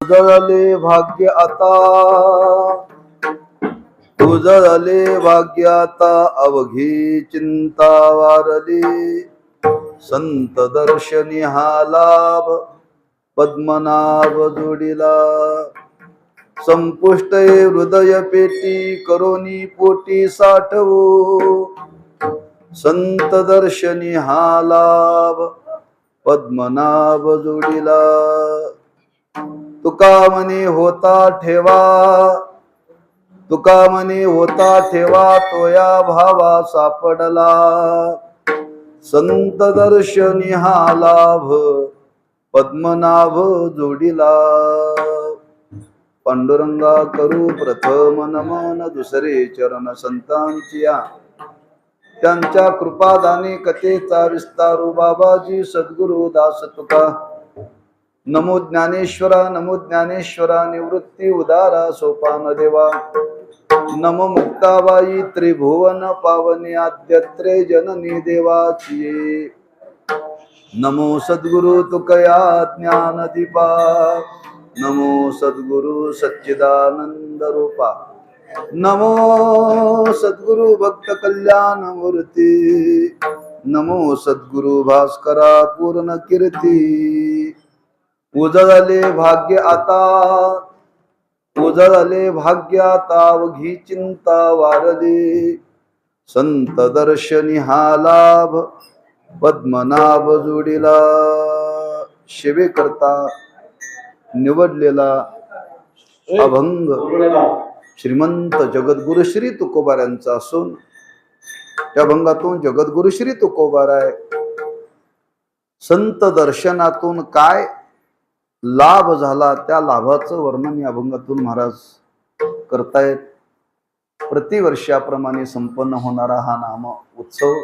उजळले भाग्य आता, उजळले भाग्य आता, अवघी चिंता वारली, संत दर्शनी हा लाभ, पद्मनाभ जोडिला, संपुष्ट हृदय पेटी, करोनी पोटी साठवू, संत दर्शनी हा लाभ, पद्मनाभ जोडिला, तुका म्हणे होता ठेवा, तुका म्हणे होता ठेवा, तोया भावा सापडला, संत दर्शनी हा लाभ, पद्मनाभ जोडिला, पांडुरंगा करू प्रथम नमन, दुसरे चरण संतांची या, त्यांच्या कृपादाने कथेचा विस्तारू, बाबाजी सद्गुरु दास तुका, नमो ज्ञानेश्वरा, नमो ज्ञानेश्वरा, निवृत्ती उदारा सोपान देवा, नमो मुक्ताबाई त्रिभुवन पावनी, आद्यत्रे जननी देवाची, नमो सद्गुरु तुकया ज्ञान दीपा, नमो सद्गुरु सच्चिदानंद रूपा, नमो सद्गुरु भक्त कल्याण मूर्ती, नमो सद्गुरु भास्करा पूर्ण कीर्ती, उजळले भाग्य आता, उजळले भाग्य आता, अवघी चिंता वारली, संत दर्शनी हा लाभ, पद्मनाभ जोडिला, शिवे करता निवडलेला अभंग श्रीमंत जगद्गुरु श्री तुकोबारायांचा असून, त्या अभंगातून जगद्गुरु श्री तुकोबाराय संत दर्शनातून काय लाभ झाला, त्या लाभाचं वर्णन या अभंगातून महाराज करतायत. प्रतिवर्षाप्रमाणे संपन्न होणारा हा नाम उत्सव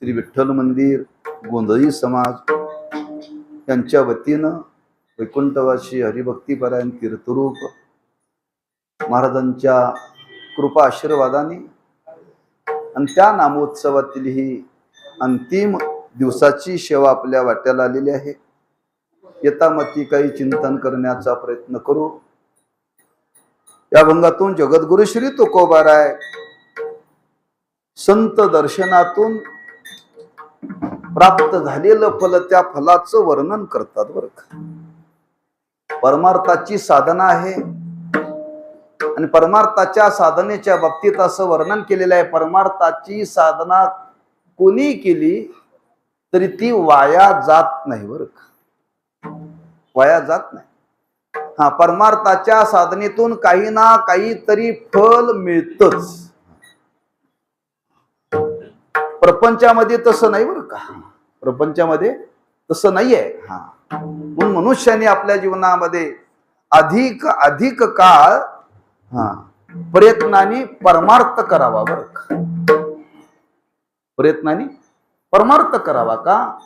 श्री विठ्ठल मंदिर गोंधळी समाज यांच्या वतीनं वैकुंठवासी हरिभक्तीपरायण कीर्तरूप महाराजांच्या कृपा आशीर्वादाने आणि त्या नामोत्सवातील ही अंतिम दिवसाची सेवा आपल्या वाट्याला आलेली आहे. यथामती काही चिंतन करण्याचा प्रयत्न करू. या अभंगातून जगद्गुरु श्री तुकोबाराय संत दर्शनातून प्राप्त झालेलं फल, त्या फलाचं वर्णन करतात. बरं का, परमार्थाची साधना आहे आणि परमार्थाच्या साधनेच्या बाबतीत असं वर्णन केलेलं आहे, परमार्थाची साधना कोणी केली तरी ती वाया जात नाही. बरं का, वाया जात नाही. हा, परमार्थाच्या साधनेतून काही ना काहीतरी फल मिळतच. प्रपंचामध्ये तसं नाही. बरं का, प्रपंचामध्ये तसं नाहीये. हा, म्हणून मनुष्याने आपल्या जीवनामध्ये अधिक अधिक काळ प्रयत्नाने परमार्थ करावा. बरं का, प्रयत्नाने परमार्थ करावा. का,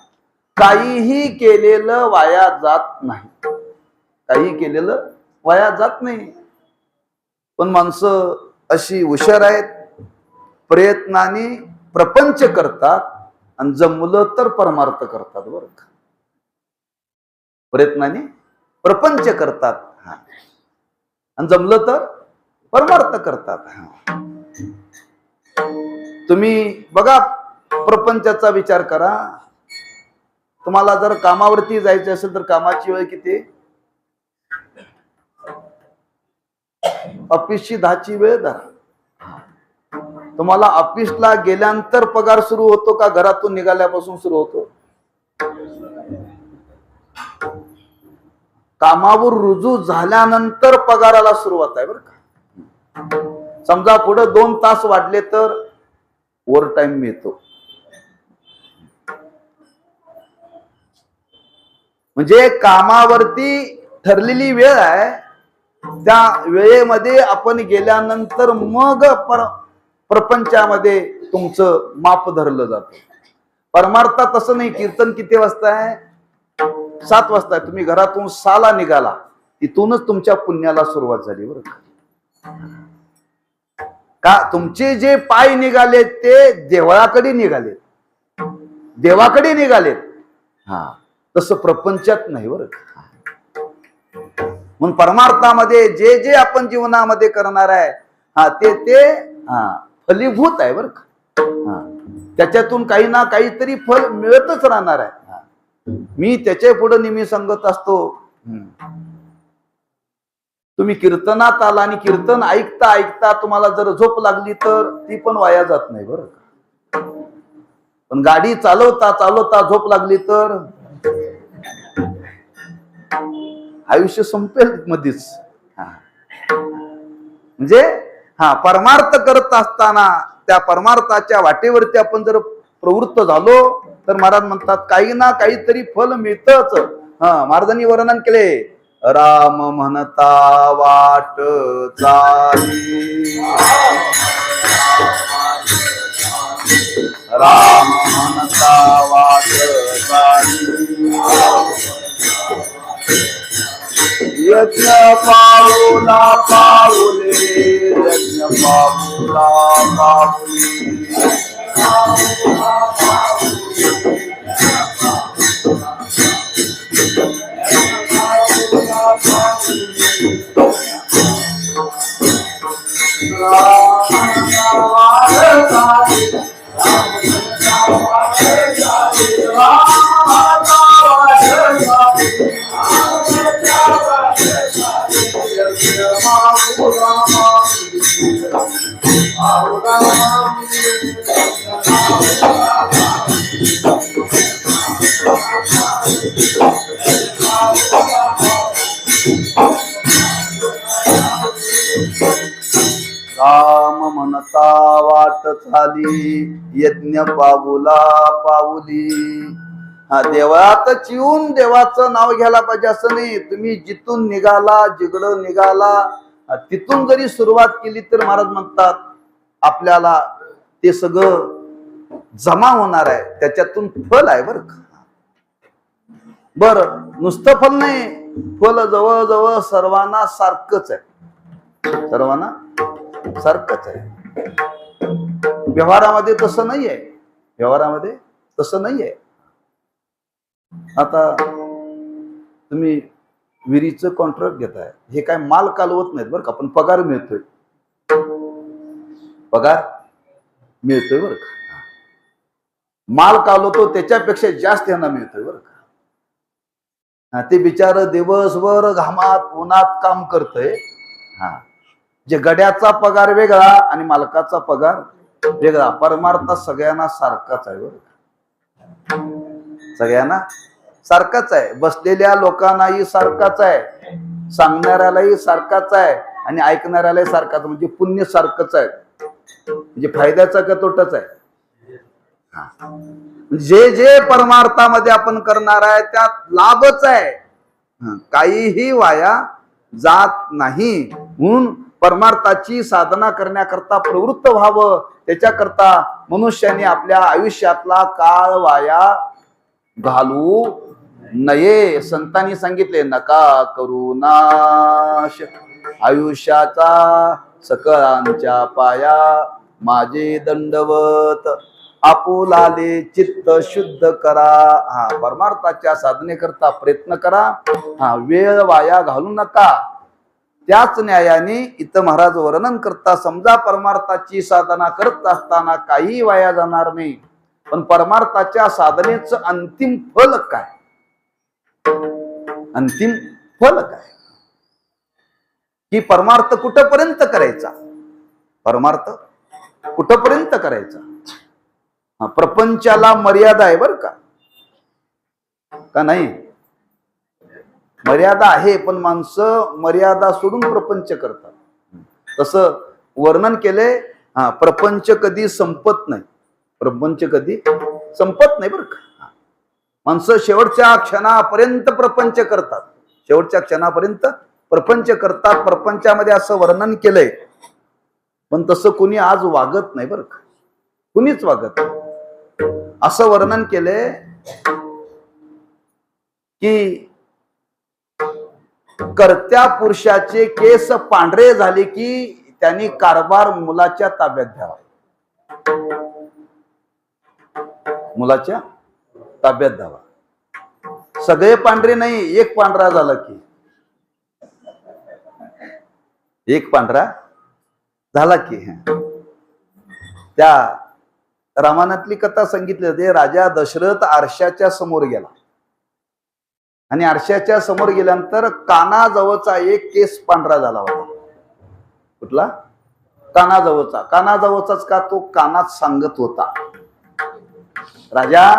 काहीही केलेलं वाया जात नाही. काही केलेलं वाया जात नाही. पण माणसं अशी हुशार आहेत, प्रयत्नाने प्रपंच करतात आणि जमलं तर परमार्थ करतात. बरं का, प्रयत्नाने प्रपंच करतात आणि जमलं तर परमार्थ करतात. तुम्ही बघा, प्रपंचाचा विचार करा. तुम्हाला जर कामावरती जायचं असेल तर कामाची वेळ किती? ऑफिसची 10ची वेळ धरा. तुम्हाला ऑफिसला गेल्यानंतर पगार सुरू होतो का घरातून निघाल्यापासून सुरू होतो? कामावर रुजू झाल्यानंतर पगाराला सुरुवात आहे. बरं का, समजा पुढे 2 तास वाढले तर ओव्हर टाइम मिळतो. म्हणजे कामावरती ठरलेली वेळ आहे, त्या वेळेमध्ये आपण गेल्यानंतर मग प्रपंचामध्ये तुमचं माप धरलं जातं. परमार्थात तसं नाही. कीर्तन किती वाजता आहे? 7 वाजता. तुम्ही घरातून 6ला निघाला, तिथूनच तुमच्या पुण्याला सुरुवात झाली. बरं का, तुमचे जे पाय निघाले ते देवळाकडे निघाले, देवाकडे निघालेत. हा, तसं प्रपंचात नाही. बरं, म्हणून परमार्थामध्ये जे जे आपण जीवनामध्ये करणार आहे ते फलीभूत आहे बरं का. त्याच्यातून काही ना काहीतरी फल मिळतच राहणार आहे. मी त्याच्या पुढे नेहमी सांगत असतो, तुम्ही कीर्तनात आला आणि कीर्तन ऐकता ऐकता तुम्हाला जर झोप लागली तर ती पण वाया जात नाही बरं का. पण गाडी चालवता चालवता झोप लागली तर आयुष्य संपेल मध्येच. म्हणजे परमार्थ करत असताना त्या परमार्थाच्या वाटेवरती आपण जर प्रवृत्त झालो तर महाराज म्हणतात काही ना काहीतरी फल मिळतच. महाराजांनी वर्णन केले, राम म्हणता वाट चाली, राम म्हणता वाट चाली, यज्ञ पाऊला पाऊले, यज्ञ पाऊला पाऊले, राम म्हणता वाट चाली, यज्ञ पाऊला पाऊली. देवात चिवून देवाचं नाव घ्यायला पाहिजे असं नाही. तुम्ही जिथून निघाला, जिकडं निघाला तिथून जरी सुरुवात केली तर महाराज म्हणतात आपल्याला ते सगळं जमा होणार आहे, त्याच्यातून फल आहे बरं का. बरं, नुसतं फल नाही, फल जवळजवळ सर्वांना सारखंच आहे, सर्वांना सारखंच आहे. व्यवहारामध्ये तसं नाही आहे, व्यवहारामध्ये तसं नाही आहे. आता तुम्ही विहिरीचं कॉन्ट्रॅक्ट घेताय, हे काय माल कालवत नाहीत बरं का, पण पगार मिळतोय, पगार मिळतोय बरं का. माल कालवतो त्याच्यापेक्षा जास्त यांना मिळतोय बरं का. ते बिचार दिवसभर घामात उन्हात काम करतय. जे गड्याचा पगार वेगळा आणि मालकाचा पगार वेगळा. परमार्थ सगळ्यांना सारखाच आहे बरं का, सगळ्यांना सारखाच आहे. बसलेल्या लोकांनाही सारखाच आहे, सांगणाऱ्यालाही सारखाच आहे आणि ऐकणाऱ्यालाही सारखाच, म्हणजे पुण्य सारखंच आहे. म्हणजे फायद्याचा का तोटाच आहे. जे जे परमार्थामध्ये आपण करणार आहे त्यात लाभच आहे, काहीही वाया जात नाही. म्हणून परमार्थाची साधना करण्याकरता प्रवृत्त व्हावं, त्याच्याकरता मनुष्याने आपल्या आयुष्यातला काळ वाया घालू नये. संतांनी सांगितले, नका करू नाश आयुष्याचा, सकळांच्या पाया माझे दंडवत, आपुलाले चित्त शुद्ध करा. परमार्थाच्या साधनेकरता प्रयत्न करा, वेळ वाया घालू नका. त्याच न्यायाने इथं महाराज वर्णन करता, समजा परमार्थाची साधना करत असताना काही वाया जाणार नाही, पण परमार्थाच्या साधनेचं अंतिम फल काय, अंतिम फल काय, की परमार्थ कुठपर्यंत करायचा, परमार्थ कुठपर्यंत करायचा. प्रपंचाला मर्यादा आहे बर का नाही, मर्यादा आहे, पण माणसं मर्यादा सोडून प्रपंच करतात. तसं वर्णन केले, प्रपंच कधी संपत नाही, प्रपंच कधी संपत नाही बरं का. माणसं शेवटच्या क्षणापर्यंत प्रपंच करतात, शेवटच्या क्षणापर्यंत प्रपंच करतात. प्रपंचामध्ये असं वर्णन केलंय, पण तसं कुणी आज वागत नाही बरं का, कुणीच वागत नाही. असं वर्णन केलंय की कर्त्या पुरुषाचे केस पांढरे झाले की त्यांनी कारभार मुलाच्या ताब्यात घ्यावा, मुलाच्या ताब्यात द्यावा. सगळे पांढरे नाही, एक पांढरा झाला की एक पांढरा झाला की. त्या रामायणातली कथा सांगितली होती. राजा दशरथ आरशाच्या समोर गेला आणि आरशाच्या समोर गेल्यानंतर कानाजवळचा एक केस पांढरा झाला होता. कुठला? कानाजवळचा. कानाजवळचाच का? तो कानात सांगत होता, राजा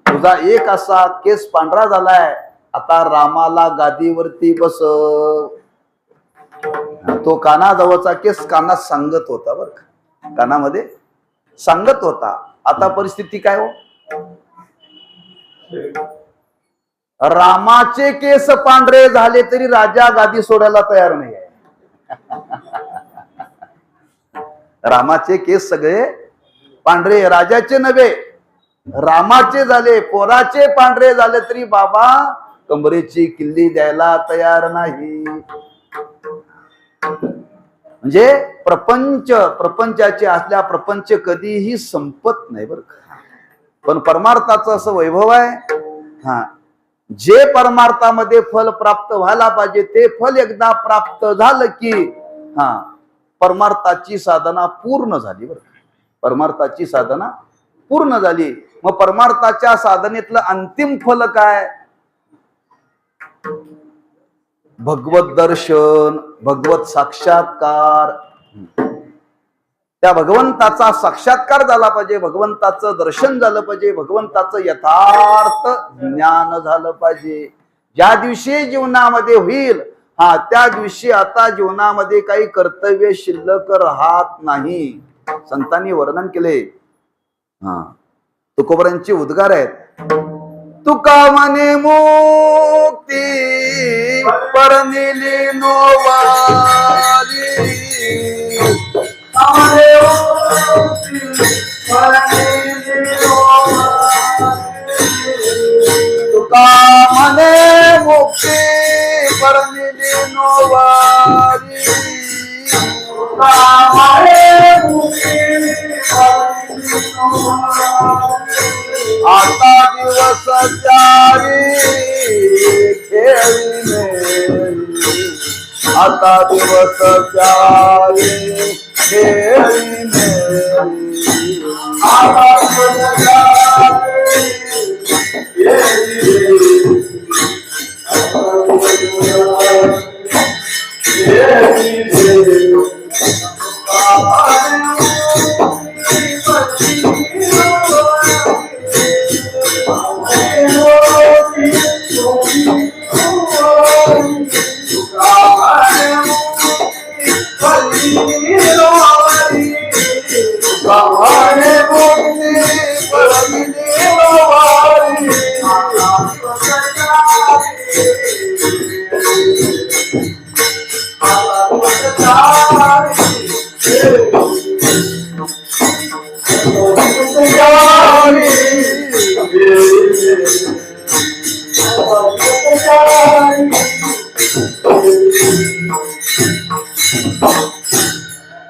तुझा एक असा केस पांढरा झालाय, आता रामाला गादीवरती बसव. तो कानाजवळचा केस कानात सांगत होता बर का, कानामध्ये सांगत होता. आता परिस्थिती काय हो? रामाचे केस पांढरे झाले तरी राजा गादी सोडायला तयार नाही आहे. रामाचे केस सगळे पांढरे, राजाचे नव्हे, रामाचे झाले. पोराचे पांढरे झाले तरी बाबा कमरेची किल्ली द्यायला तयार नाही. म्हणजे प्रपंचाचे असल्या प्रपंच कधीही संपत नाही बर का. पण परमार्थाचं असं वैभव आहे, हा, जे परमार्थामध्ये फल प्राप्त व्हायला पाहिजे ते फल एकदा प्राप्त झालं की हा परमार्थाची साधना पूर्ण झाली बर का. परमार्थाची साधना पूर्ण झाली. मग परमार्थाच्या साधनेतलं अंतिम फल काय? भगवत दर्शन, भगवत साक्षात्कार. त्या भगवंताचा साक्षात्कार झाला पाहिजे, भगवंताचं दर्शन झालं पाहिजे, भगवंताचं यथार्थ ज्ञान झालं पाहिजे. ज्या दिवशी जीवनामध्ये होईल हा त्या दिवशी आता जीवनामध्ये काही कर्तव्य शिल्लक राहत नाही. संतांनी वर्णन केले. हा, तुकोबरांचे उद्गार आहेत. तुका म्हणे मुक्ती परनिली नोवारी, तुका म्हणे मुक्ती परनिली नोवारी, आता दिवस चारी खेळी मेरी, आता दिवस चारी खेळी मेरी, आता दिवस चारी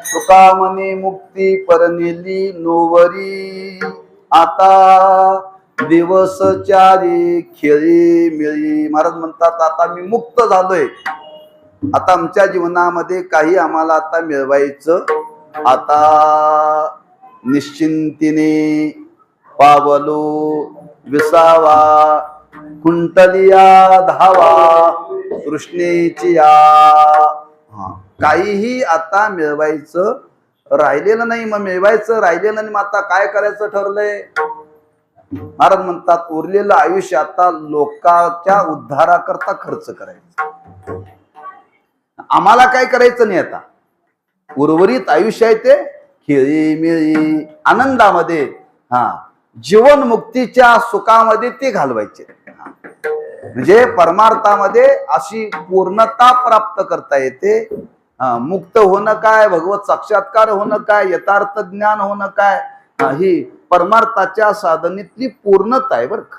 तुका म्हणे मुक्ती परनेली नोवरी, आता दिवस चारी खेळी मिळी. महाराज म्हणतात आता मी मुक्त झालोय, आता आमच्या जीवनामध्ये काही आम्हाला आता मिळवायचं, आता निश्चिंतीने पावलो विसावा, कुंटलिया धावा कृष्णेची या. काहीही आता मिळवायचं राहिलेलं नाही. मग मिळवायचं राहिलेलं नाही, मग आता काय करायचं ठरलंय? महाराज म्हणतात उरलेलं आयुष्य आता लोकांच्या उद्धाराकरता खर्च करायचं. आम्हाला काय करायचं नाही. आता उर्वरित आयुष्य आहे ते खेळी मिळी आनंदामध्ये, हा, जीवन मुक्तीच्या सुखामध्ये ते घालवायचे. म्हणजे परमार्थामध्ये अशी पूर्णता प्राप्त करता येते. मुक्त होणं काय, भगवत साक्षात्कार होणं काय, यथार्थ ज्ञान होणं काय, ही परमार्थाच्या साधनेतली पूर्णता आहे बर का.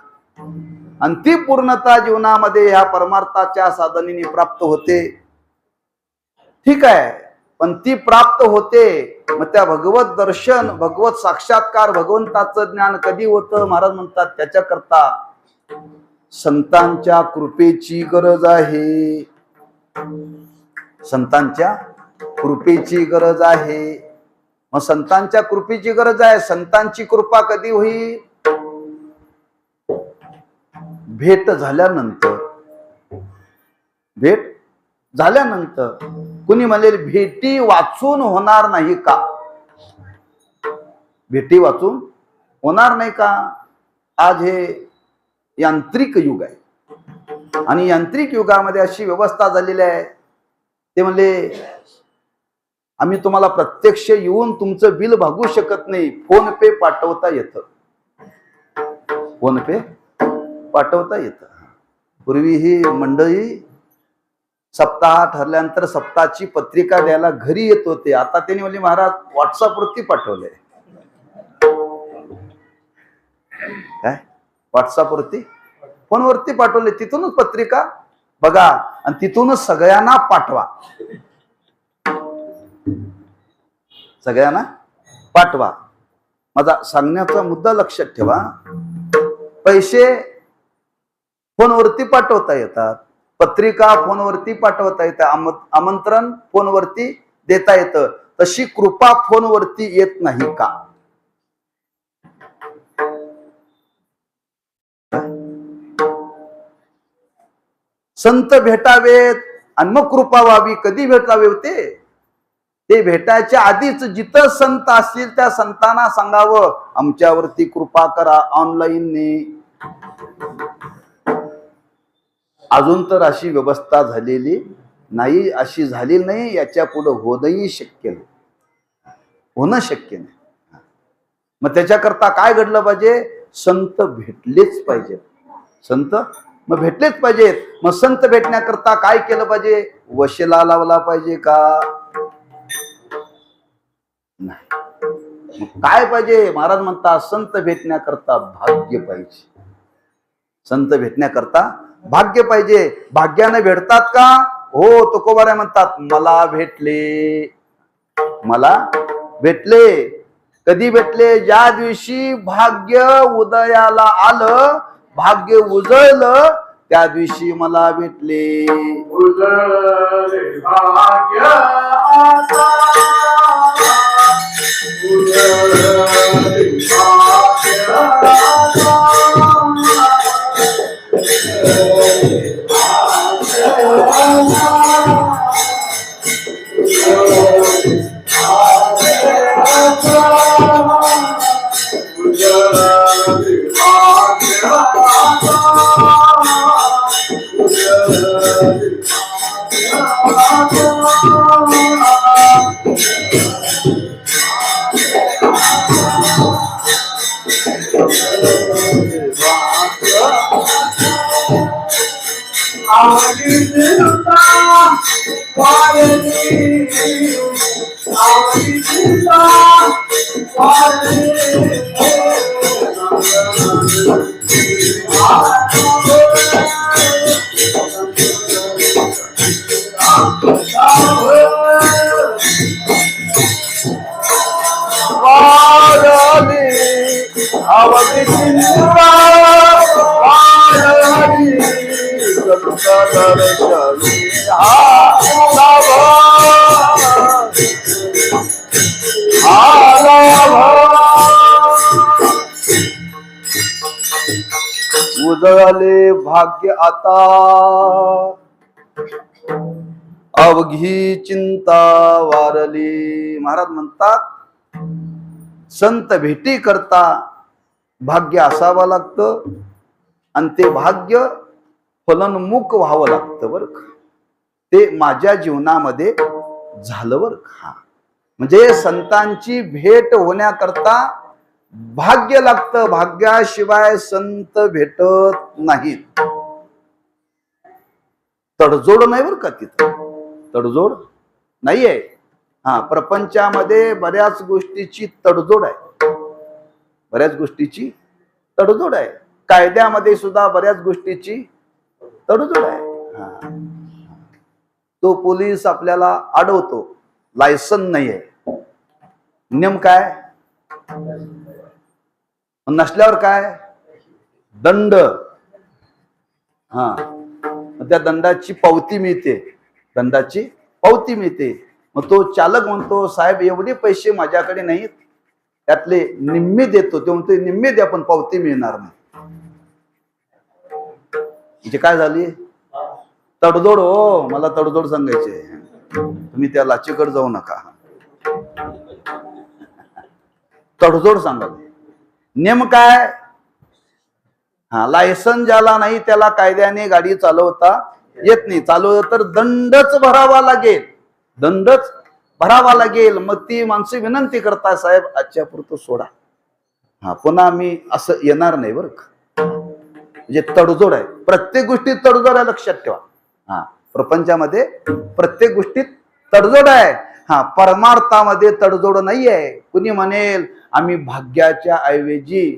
आणि ती पूर्णता जीवनामध्ये ह्या परमार्थाच्या साधनेने प्राप्त होते. ठीक आहे, पण ती प्राप्त होते. मग त्या भगवत दर्शन, भगवत साक्षात्कार, भगवंताचं ज्ञान कधी होतं? महाराज म्हणतात त्याच्याकरता संतांच्या कृपेची गरज आहे. संतांच्या कृपेची गरज आहे. मग संतांच्या कृपेची गरज आहे. संतांची कृपा कधी होईल? भेट झाल्यानंतर. भेट झाल्यानंतर. कुणी म्हणेल भेटी वाचून होणार नाही का? भेटी वाचून होणार नाही का? आज हे यांत्रिक युग आहे आणि यांत्रिक युगामध्ये अशी व्यवस्था झालेली आहे. ते म्हणले आम्ही तुम्हाला प्रत्यक्ष येऊन तुमचं बिल भागू शकत नाही, फोन पे पाठवता येतं. फोन पे पाठवता येतं. पूर्वी ही मंडळी सप्ताह ठरल्यानंतर सप्ताहाची पत्रिका द्यायला घरी येत होते. आता त्यांनी म्हणले महाराज व्हॉट्सअपवरती पाठवलंय. काय व्हॉट्सअपवरती, फोनवरती पाठवले, तिथूनच पत्रिका बघा आणि तिथूनच सगळ्यांना पाठवा. सगळ्यांना पाठवा. माझा सांगण्याचा मुद्दा लक्षात ठेवा. पैसे फोनवरती पाठवता येतात, पत्रिका फोनवरती पाठवता येतात, आमंत्रण फोनवरती देता येतं. तशी कृपा फोनवरती येत नाही का? संत भेटावेत आणि मग कृपा व्हावी. कधी भेटावे होते? ते भेटायच्या आधीच जिथं संत असतील त्या संतांना सांगावं आमच्यावरती कृपा करा ऑनलाईनने. अजून तर अशी व्यवस्था झालेली नाही, अशी झाली नाही, याच्या पुढे होणंही शक्य नाही, होणं शक्य नाही. मग त्याच्याकरता काय घडलं पाहिजे? संत भेटलेच पाहिजेत. संत मग भेटलेच पाहिजेत. मग संत भेटण्याकरता काय केलं पाहिजे? वशिला लावला पाहिजे का? नाही. मग काय पाहिजे? महाराज म्हणतात संत भेटण्याकरता भाग्य पाहिजे. संत भेटण्याकरता भाग्य पाहिजे. भाग्याने भेटतात का? हो. तुकोबाराय म्हणतात मला भेटले, मला भेटले. कधी भेटले? ज्या दिवशी भाग्य उदयाला आलं, भाग्य उजळलं, त्या दिवशी मला भेटले. उजळले भाग्य आता, उजळले भाग्य आता. उजळले भाग्य आता, अवघी चिंता वारली. महाराज म्हणतात संत भेटी करता भाग्य असावं लागतं आणि ते भाग्य फलनमुख व्हावं लागतं बरं का. ते माझ्या जीवनामध्ये झालं बरं का. म्हणजे संतांची भेट होण्याकरता भाग्य लागतं. भाग्याशिवाय संत भेटत नाहीत. तडजोड नाही बरं का. तिथं तडजोड नाहीये. हा, प्रपंचामध्ये बऱ्याच गोष्टीची तडजोड आहे, बऱ्याच गोष्टीची तडजोड आहे. कायद्यामध्ये सुद्धा बऱ्याच गोष्टीची तडजोड आहे. हा, तो पोलीस आपल्याला अडवतो, लायसन नाहीये, नियम काय? नसल्यावर काय? दंड. हा, त्या दंडाची पावती मिळते, दंडाची पावती मिळते. मग तो चालक म्हणतो, साहेब एवढे पैसे माझ्याकडे नाहीत, त्यातले निम्मे देतो. ते म्हणतो निम्मे द्या पण पावती मिळणार नाही. म्हणजे काय झाली? तडजोड. हो, मला तडजोड सांगायचे. तुम्ही त्या लाचेकडे जाऊ नका. तडजोड सांगाल. नेम काय? लायसन ज्याला नाही त्याला कायद्याने गाडी चालवता येत नाही. चालवलं तर दंडच भरावा लागेल. दंडच भरावा लागेल. मग ती माणसं विनंती करता, साहेब आजच्या पुरतं सोडा, पुन्हा मी असं येणार नाही बरं का. म्हणजे तडजोड आहे. प्रत्येक गोष्टीत तडजोड आहे, लक्षात ठेवा. प्रपंचामध्ये प्रत्येक गोष्टीत तडजोड आहे. परमार्थामध्ये तडजोड नाही आहे. कुणी म्हणेल आम्ही भाग्याच्या ऐवजी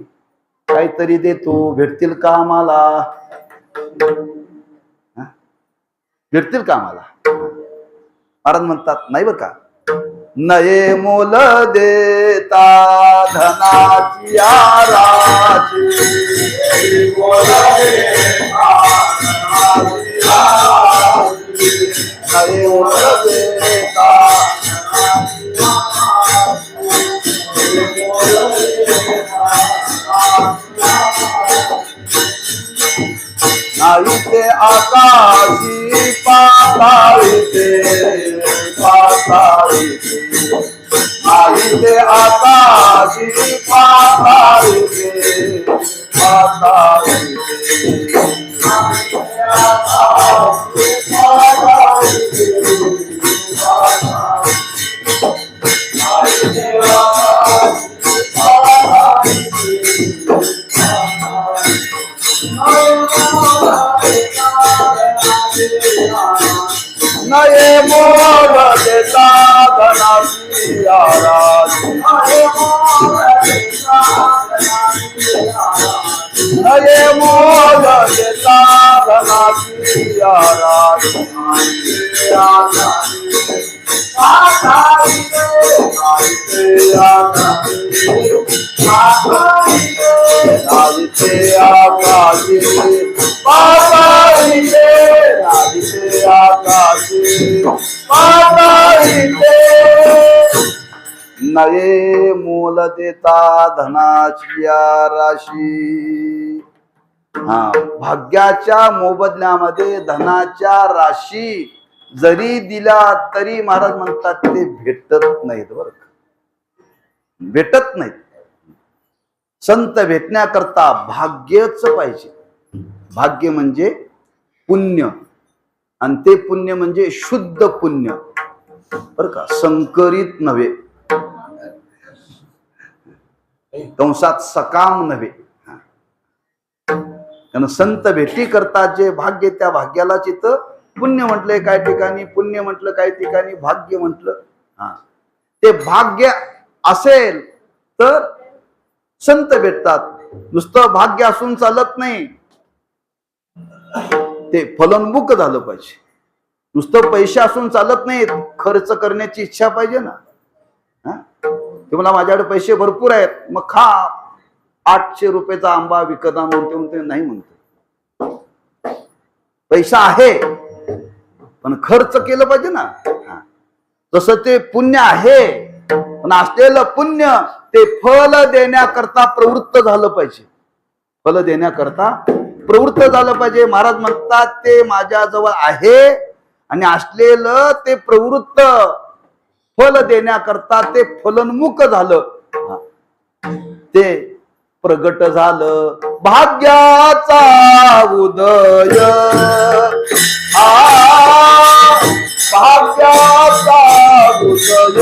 काहीतरी देतो, भेटतील का आम्हाला? भेटतील का आम्हाला? महाराज म्हणतात नाही बरं का. नये मोल देता धनाची राशी, नये मोल देता नाही ते आकाशी पाताळीते, पाताळीते, नाही ते आकाशी पाताळीते, पाताळीते. नये मोल देता धनाची राशी, नये मोल देता धनाची राशी, नये मोल देता धनाची राशी. भाग्याच्या मोबदल्यामध्ये धनाच्या राशी जरी दिला तरी महाराज म्हणतात ते भेटत नाहीत बरं का. भेटत नाहीत. संत भेटण्याकरता भाग्यच पाहिजे. भाग्य म्हणजे पुण्य, आणि ते पुण्य म्हणजे शुद्ध पुण्य बर का, संकरित नव्हे, कंसात सकाम नव्हे. कारण संत भेटी करता जे भाग्य, त्या भाग्याला चित्त पुण्य म्हटलंय काय ठिकाणी, पुण्य म्हटलं काय ठिकाणी, भाग्य म्हटलं. ते भाग्य असेल तर संत भेटतात. नुसतं भाग्य असून चालत नाही, ते फलोन्मुख झालं पाहिजे. नुसतं पैसे असून चालत नाही, खर्च करण्याची इच्छा पाहिजे ना. ते मला माझ्याकडे पैसे भरपूर आहेत, मग खा 800 रुपयाचा आंबा विकत आणून ते नाही म्हणतो. पैसा आहे पण खर्च केलं पाहिजे ना. तसं ते पुण्य आहे, पण असलेलं पुण्य ते फल देण्याकरता प्रवृत्त झालं पाहिजे. फल देण्याकरता प्रवृत्त झालं पाहिजे. महाराज म्हणतात ते माझ्याजवळ आहे आणि असलेलं ते प्रवृत्त फल देण्याकरता ते फलोन्मुख झालं, ते प्रगट झालं. भाग्याचा उदय भाग्याचा उदय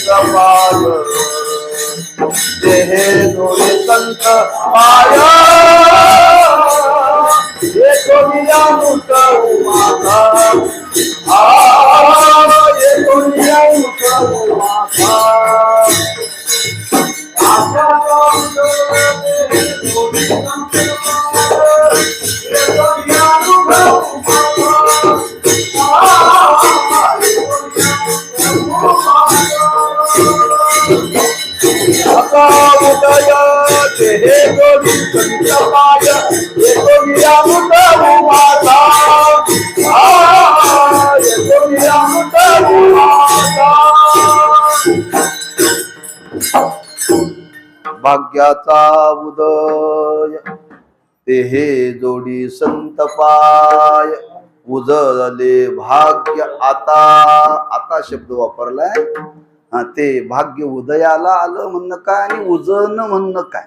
पाय देहे जोडे संत पाय येतो नियामुक उमाता येतो नियामुक उमाता भाग्याचा उदय तेहे जोडी संत पाय उजळले भाग्य आता आता शब्द वापरलाय ते भाग्य उदयाला आलं म्हणणं काय आणि उजळणं म्हणणं काय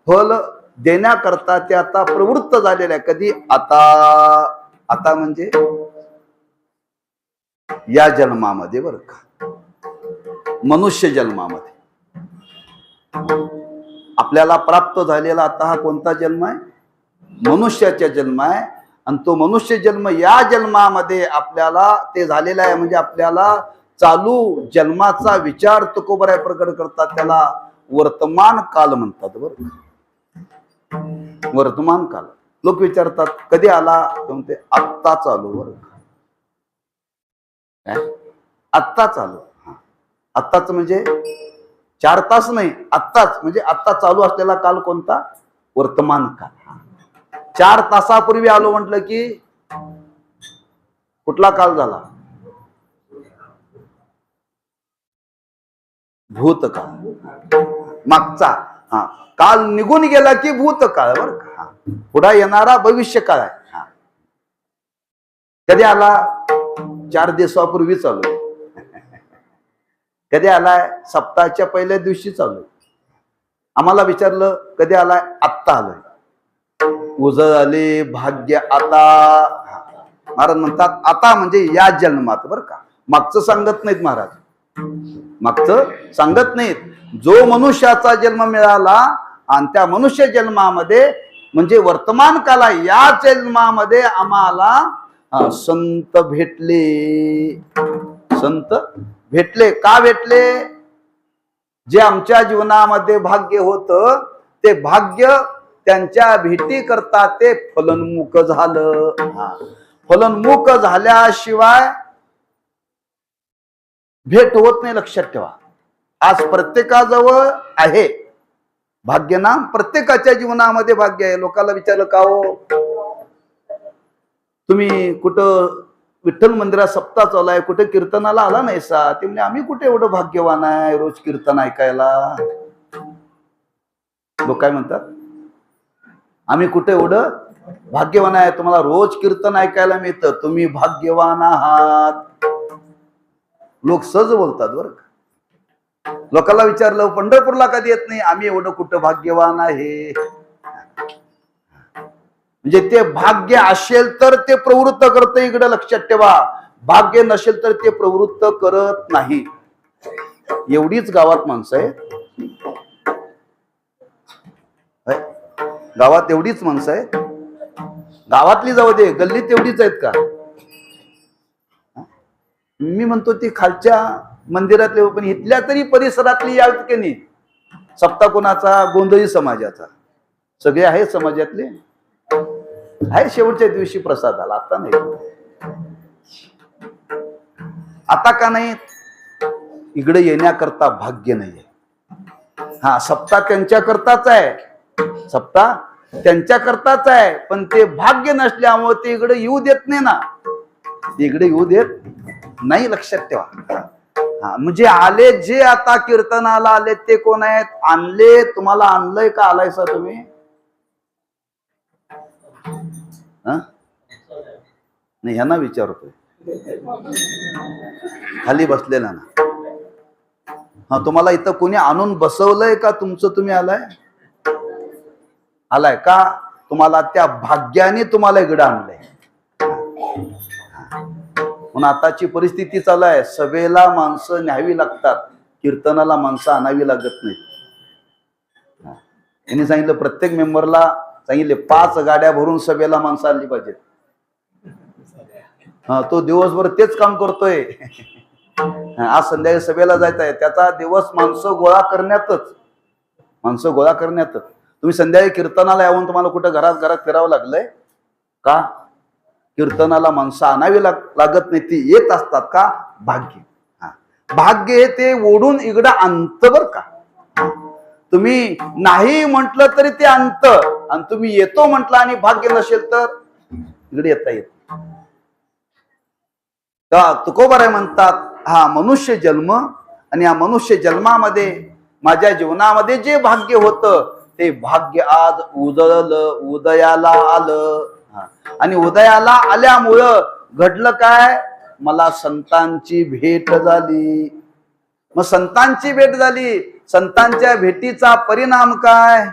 फल देण्याकरता ते आता प्रवृत्त झालेलं आहे कधी आता आता म्हणजे या जन्मामध्ये बरं का मनुष्य जन्मामध्ये आपल्याला प्राप्त झालेला आता हा कोणता जन्म आहे मनुष्याचा जन्म आहे आणि तो मनुष्य जन्म या जन्मामध्ये आपल्याला ते झालेला आहे म्हणजे आपल्याला चालू जन्माचा विचार तुकोबराय प्रकट करतात त्याला वर्तमान काल म्हणतात बरं वर्तमान काल लोक विचारतात कधी आला म्हणते आत्ता चालू बरं आत्ता चालू आत्ताच म्हणजे 4 तास नाही आत्ताच म्हणजे आत्ता चालू असलेला काल कोणता वर्तमान काल 4 तासापूर्वी आलो म्हटलं की कुठला काल झाला भूतकाळ मागचा काल निघून गेला की भूतकाळ बरं का पुढे येणारा भविष्य काळ आहे कधी आला 4 दिवसापूर्वी चालू कधी आलाय सप्ताहाच्या पहिल्या दिवशी चालू आम्हाला विचारलं कधी आलाय आत्ता आलोय उजळले भाग्य आता महाराज म्हणतात आता म्हणजे या जन्मात बरं का मागचं सांगत नाहीत महाराज मागचं सांगत नाहीत जो मनुष्याचा जन्म मिळाला आणि त्या मनुष्य जन्मामध्ये म्हणजे वर्तमान काला या जन्मामध्ये आम्हाला संत भेटले संत भेटले का भेटले जे आमच्या जीवनामध्ये भाग्य होतं ते भाग्य त्यांच्या भेटी करता ते फलनमुख झालं फलनमुख झाल्याशिवाय भेट होत नाही लक्षात ठेवा आज प्रत्येकाजवळ आहे भाग्य ना प्रत्येकाच्या जीवनामध्ये भाग्य आहे लोकांना विचारलं का हो तुम्ही कुठं विठ्ठल मंदिरात सप्ताह चालू आहे कुठे कीर्तनाला आला नाही सा ते म्हणजे आम्ही कुठे एवढं भाग्यवान आहे रोज कीर्तन ऐकायला लोक काय म्हणतात आम्ही कुठे एवढं भाग्यवान आहे तुम्हाला रोज कीर्तन ऐकायला मिळतं तुम्ही भाग्यवान आहात लोक सहज बोलतात बरं का लोकांना विचारलं पंढरपूरला कधी येत नाही आम्ही एवढं कुठं भाग्यवान आहे म्हणजे ते भाग्य असेल तर ते प्रवृत्त करतं इकडे लक्षात ठेवा भाग्य नसेल तर ते प्रवृत्त करत नाही एवढीच गावात माणसं आहेत गावात एवढीच माणसं आहेत गावातली जाऊ दे गल्लीत एवढीच आहेत का मी म्हणतो ती खालच्या मंदिरातले पण इथल्या तरी परिसरातली यात की नाही सप्ताह कोणाचा गोंधळी समाजाचा सगळे आहेत समाजातले आहे शेवटच्या दिवशी प्रसाद आला आता नाही आता का नाही इकडे येण्याकरता भाग्य नाहीये सप्ताह त्यांच्याकरताच आहे सप्ताह त्यांच्याकरताच आहे पण ते भाग्य नसल्यामुळे ते इकडे येऊ देत नाही ना इकडे येऊ देत नाही लक्षात ठेवा म्हणजे आले जे आता कीर्तनाला आले ते कोण आहेत आणले तुम्हाला आणलंय का आलायसा तुम्ही नाही ह्यांना विचारतोय खाली बसलेला ना तुम्हाला इथं कोणी आणून बसवलंय का तुमचं तुम्ही आलाय का तुम्हाला त्या भाग्याने तुम्हाला इकडं आणलंय म्हणून आताची परिस्थिती चालू आहे, सभेला माणसं न्यावी लागतात, कीर्तनाला माणसं आणावी लागत नाहीत. यांनी सांगितलं प्रत्येक मेंबरला सांगितले 5 गाड्या भरून सभेला माणसं आणली पाहिजेत. तो दिवसभर तेच काम करतोय. आज संध्याकाळी सभेला जायचं आहे, त्याचा दिवस माणसं गोळा करण्यातच. तुम्ही संध्याकाळी कीर्तनाला यावून तुम्हाला कुठं घरात फिरावं लागलंय का? कीर्तनाला माणसं आणावी लागत नाही, ती येत असतात का? भाग्य. भाग्य ते ओढून इकडं आणतं बर का. तुम्ही नाही म्हटलं तरी ते आणतं, आणि तुम्ही येतो म्हटलं आणि भाग्य नसेल तर इकडे येता येत. तुकोबाराय म्हणतात, हा मनुष्य जन्म, आणि या मनुष्य जन्मामध्ये माझ्या जीवनामध्ये जे भाग्य होतं ते भाग्य आज उदयाला आलं. आणि उदयाला आल्यामुळं घडलं काय? मला संतांची भेट झाली. मग संतांची भेट झाली, संतांच्या भेटीचा परिणाम काय?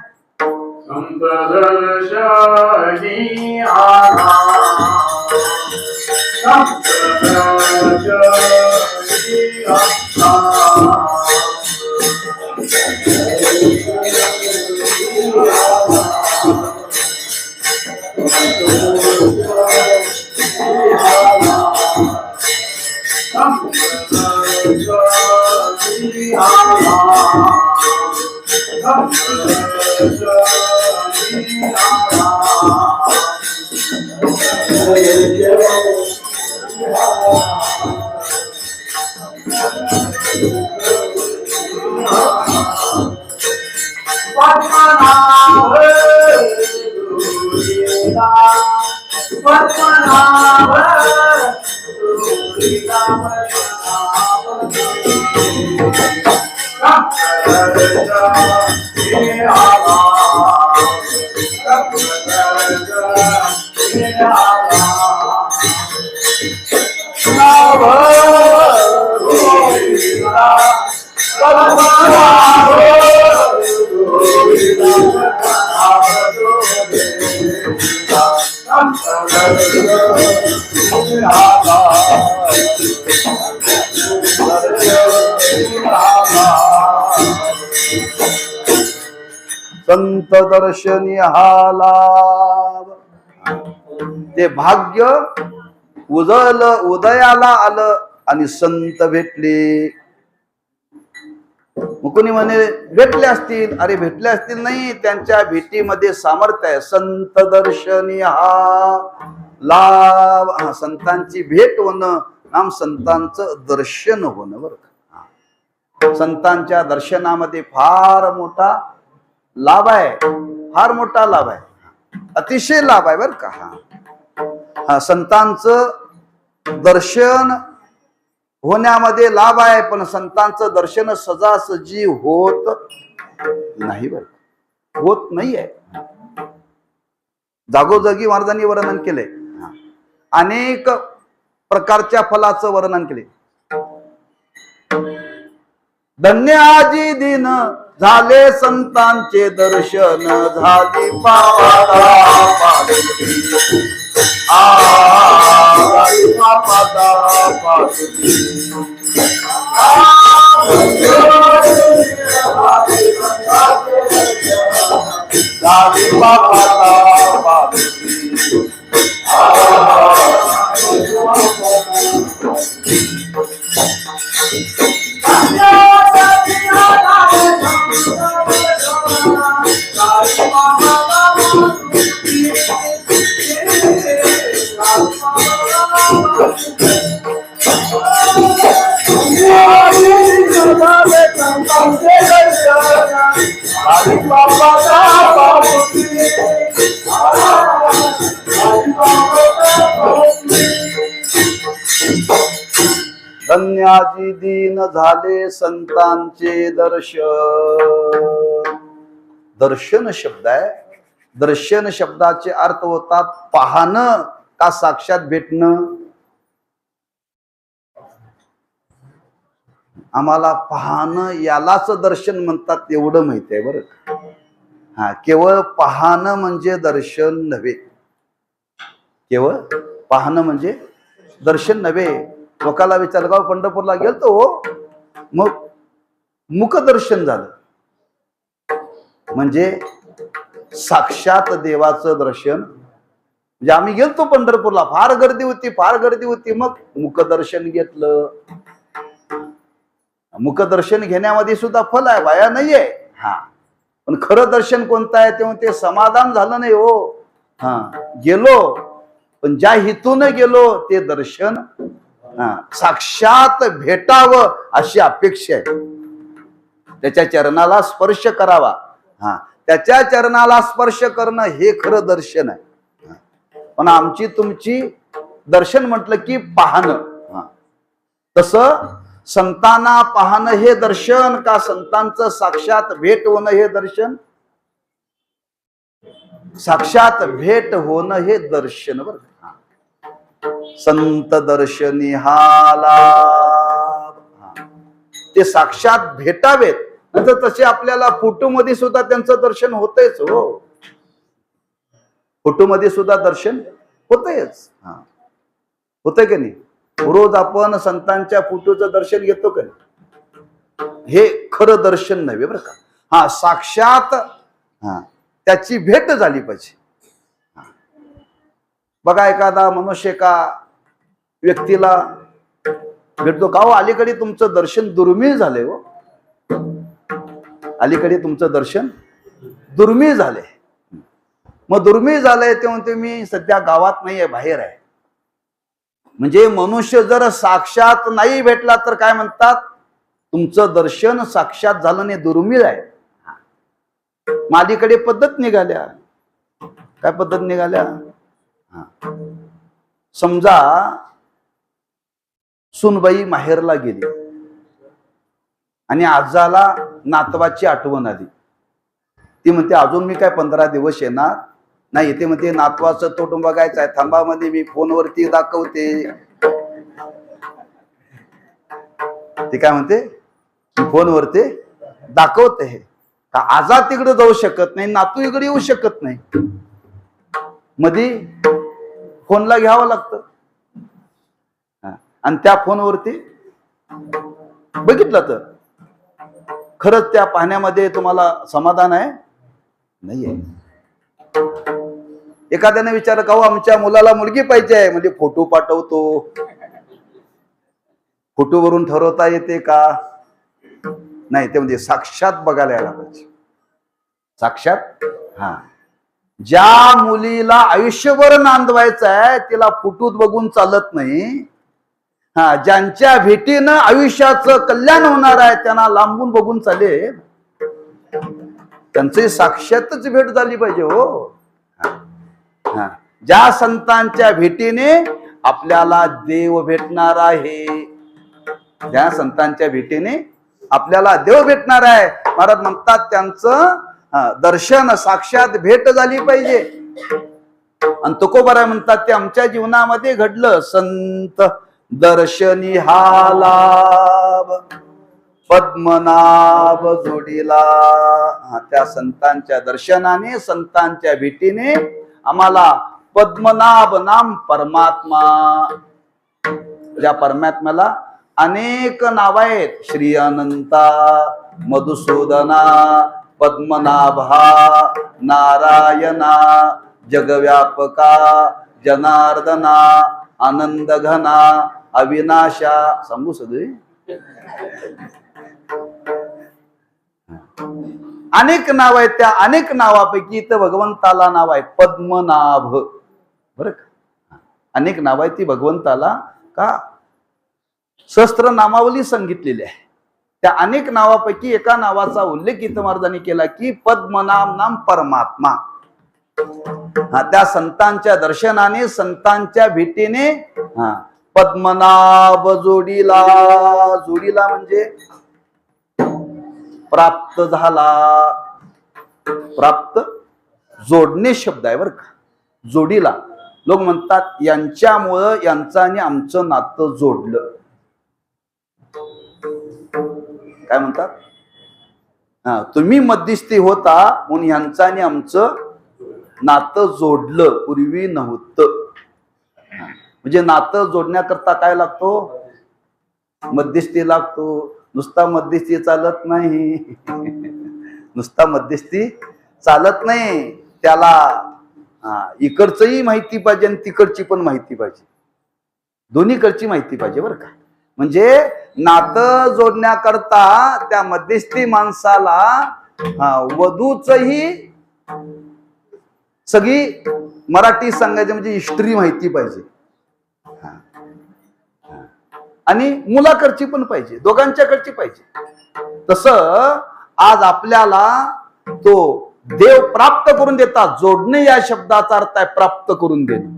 संत दर्शनी हाला ते भाग्य उदयाला आलं आणि संत भेटले. मुकुनी म्हणे भेटले असतील, अरे भेटले असतील नाही, त्यांच्या भेटीमध्ये सामर्थ्य आहे. संत दर्शनी हा लाभ, संतांची भेट होणं, नाम संतांचं दर्शन होणं. बरं का, संतांच्या दर्शनामध्ये फार मोठा लाभ आहे, फार मोठा लाभ आहे, अतिशय लाभ आहे. बरं का, संतांचं दर्शन होण्यामध्ये लाभ आहे, पण संतांचं दर्शन सजासजी होत नाही. बरं, होत नाहीये. जागोजागी महाराजांनी वर्णन केले, अनेक प्रकारच्या फलाचं वर्णन केले. धन्य आजी दिन झाले संतांचे दर्शन, झाली पावाला धन्याजी दीन झाले संतांचे दर्शन. दर्शन शब्द आहे. दर्शन शब्दाचे अर्थ होतात पाहणं का साक्षात भेटणं. आम्हाला पाहणं यालाच दर्शन म्हणतात एवढं माहिती आहे. बरं, केवळ पाहणं म्हणजे दर्शन नव्हे. केवळ पाहणं म्हणजे दर्शन नव्हे. लोकाला विचारलं का पंढरपूरला गेलतो हो, मग मुखदर्शन झालं. म्हणजे साक्षात देवाचं दर्शन. म्हणजे आम्ही गेलतो पंढरपूरला, फार गर्दी होती, फार गर्दी होती, मग मुखदर्शन घेतलं. मुखदर्शन घेण्यामध्ये सुद्धा फल आहे, वाया नाहीये. हा, पण खरं दर्शन कोणतं आहे तेव्हा ते समाधान झालं नाही हो. हा, गेलो पण ज्या हेतून गेलो ते दर्शन साक्षात भेटावं अशी अपेक्षा आहे. त्याच्या चरणाला स्पर्श करावा. हा, त्याच्या चरणाला स्पर्श करणं हे खरं दर्शन आहे. पण आमची तुमची दर्शन म्हटलं की पाहणं. तसं संतांना पाहणं हे दर्शन का संतांचं साक्षात भेट होणं हे दर्शन? साक्षात भेट होणं हे दर्शन. बरं, संत दर्शनी हा लाभ. ते साक्षात भेटावेत. नंतर तसे आपल्याला फोटो मध्ये सुद्धा त्यांचं दर्शन होतच हो. फोटो मध्ये सुद्धा दर्शन होतच. होतंय की नाही? रोज आपण संतांच्या फोटोचं दर्शन घेतो का नाही? हे खरं दर्शन नव्हे बरं का. हा, साक्षात त्याची भेट झाली पाहिजे. बघा, एखादा मनुष्य एका व्यक्तीला भेटतो का हो, अलीकडे तुमचं दर्शन दुर्मिळ झालंय हो, अलीकडे तुमचं दर्शन दुर्मिळ झालंय. मग दुर्मिळ झालंय तेव्हा तुम्ही सध्या गावात नाहीये, बाहेर आहे. म्हणजे मनुष्य जर साक्षात नाही भेटला तर काय म्हणतात, तुमचं दर्शन साक्षात झालं नाही, दुर्मिळ आहे. माझीकडे पद्धत निघाल्या. काय पद्धत निघाल्या? समजा सुनबाई माहेरला गेली आणि आजाला नातवाची आठवण आली. ती म्हणते अजून मी काय 15 दिवस येणार नाही. ते म्हणते नातवाचं तोंड बघायचं आहे, थांबा मध्ये मी फोनवरती दाखवते. ती काय म्हणते, फोनवरती दाखवते. का आजा तिकडे जाऊ शकत नाही, नातू इकडे येऊ शकत नाही, मध्ये फोनला घ्यावं लागतं. आणि त्या फोनवरती बघितलं तर खरंच त्या पाहण्यामध्ये तुम्हाला समाधान आहे? नाहीये. एखाद्याने विचारलं का हो, आमच्या मुलाला मुलगी पाहिजे आहे, म्हणजे फोटो पाठवतो. फोटोवरून ठरवता येते का? नाही. ते म्हणजे साक्षात बघायला यायला पाहिजे. साक्षात. ज्या मुलीला आयुष्यभर नांदवायचं आहे तिला फोटोत बघून चालत नाही. ज्यांच्या भेटीनं आयुष्याचं कल्याण होणार आहे त्यांना लांबून बघून चालेल. त्यांची साक्षातच भेट झाली पाहिजे हो. ज्या संतांच्या भेटीने आपल्याला देव भेटणार आहे, ज्या संतांच्या भेटीने आपल्याला देव भेटणार आहे, महाराज म्हणतात त्यांचं दर्शन साक्षात भेट झाली पाहिजे. आणि तुकोबाराय म्हणतात ते आमच्या जीवनामध्ये घडलं. संत दर्शनी हा लाभ पद्मनाभ जोडीला. त्या संतांच्या दर्शनाने, संतांच्या भेटीने आम्हाला पद्मनाभ नाम परमात्मा, ज्या परमात्म्याला अनेक नाव आहेत, श्री अनंता, मधुसूदना, पद्मनाभा, नारायणा, जगव्यापका, जनार्दना, आनंद घना, अविनाशा. सांगू सगळे अनेक नाव आहेत. त्या अनेक नावापैकी इथं भगवंताला नाव आहे पद्मनाभ. बरं का? अनेक नाव आहे ती भगवंताला का सहस्त्र नामावली सांगितलेली आहे. त्या अनेक नावापैकी एका नावाचा उल्लेख इथं महाराजांनी केला की पद्मनाभ नाम परमात्मा. त्या संतांच्या दर्शनाने, संतांच्या भेटीने पद्मनाभ जोडीला. जोडीला म्हणजे प्राप्त झाला. प्राप्त जोडणे शब्द आहे बरं का. जोडीला लोक म्हणतात यांच्यामुळं यांचं आणि आमचं नातं जोडलं. काय म्हणतात? तुम्ही मध्यस्थी होता म्हणून यांचं आणि आमचं नातं जोडलं, पूर्वी नव्हतं. म्हणजे नातं जोडण्याकरता काय लागतो? मध्यस्थी लागतो. नुसता मध्यस्थी चालत नाही. नुसता मध्यस्थी चालत नाही. त्याला इकडचंही माहिती पाहिजे आणि तिकडची पण माहिती पाहिजे. दोन्हीकडची माहिती पाहिजे बरं का. म्हणजे नातं जोडण्याकरता त्या मध्यस्थी माणसाला वधूचही सगळी मराठी सांगायचं म्हणजे हिस्ट्री माहिती पाहिजे आणि मुलाकडची पण पाहिजे, दोघांच्याकडची पाहिजे. तसं आज आपल्याला तो देव प्राप्त करून देतात. जोडणे या शब्दाचा अर्थ आहे प्राप्त करून देणं.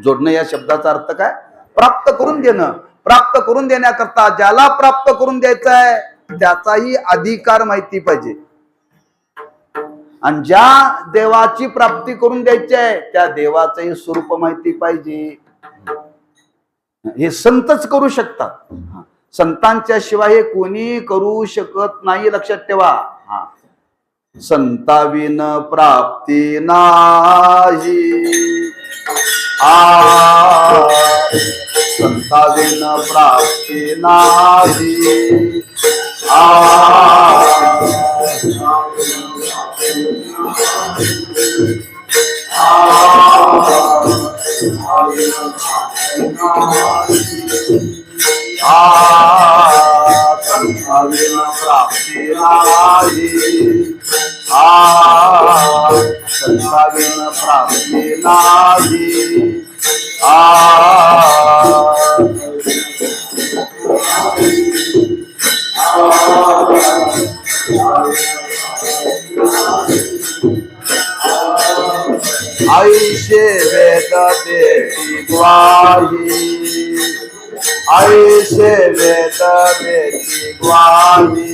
जोडणं या शब्दाचा अर्थ काय? प्राप्त करून देणं. प्राप्त करून देण्याकरता ज्याला प्राप्त करून द्यायचं आहे त्याचाही अधिकार माहिती पाहिजे. आणि ज्या देवाची प्राप्ती करून द्यायची आहे त्या देवाचंही स्वरूप माहिती पाहिजे. हे संतच करू शकतात. संतांच्या शिवाय हे कोणी करू शकत नाही. लक्षात ठेवा. संताविन प्राप्ती नाही. संताविन प्राप्ती नाही. संताविन प्राप्ती नाही. संताविन प्राप्ती नाही. आईशे वेद देती ग्वाही. आईशे वेद देती ग्वाही.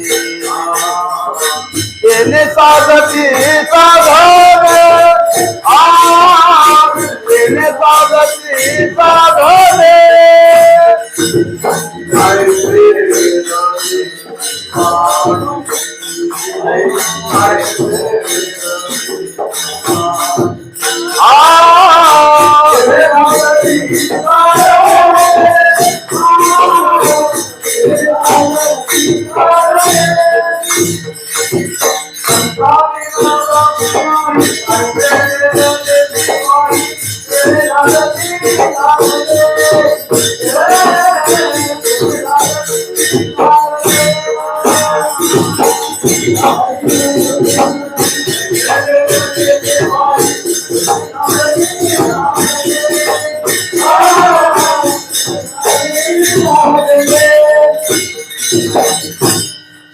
येणे सागती सागर. येणे सागती सागर.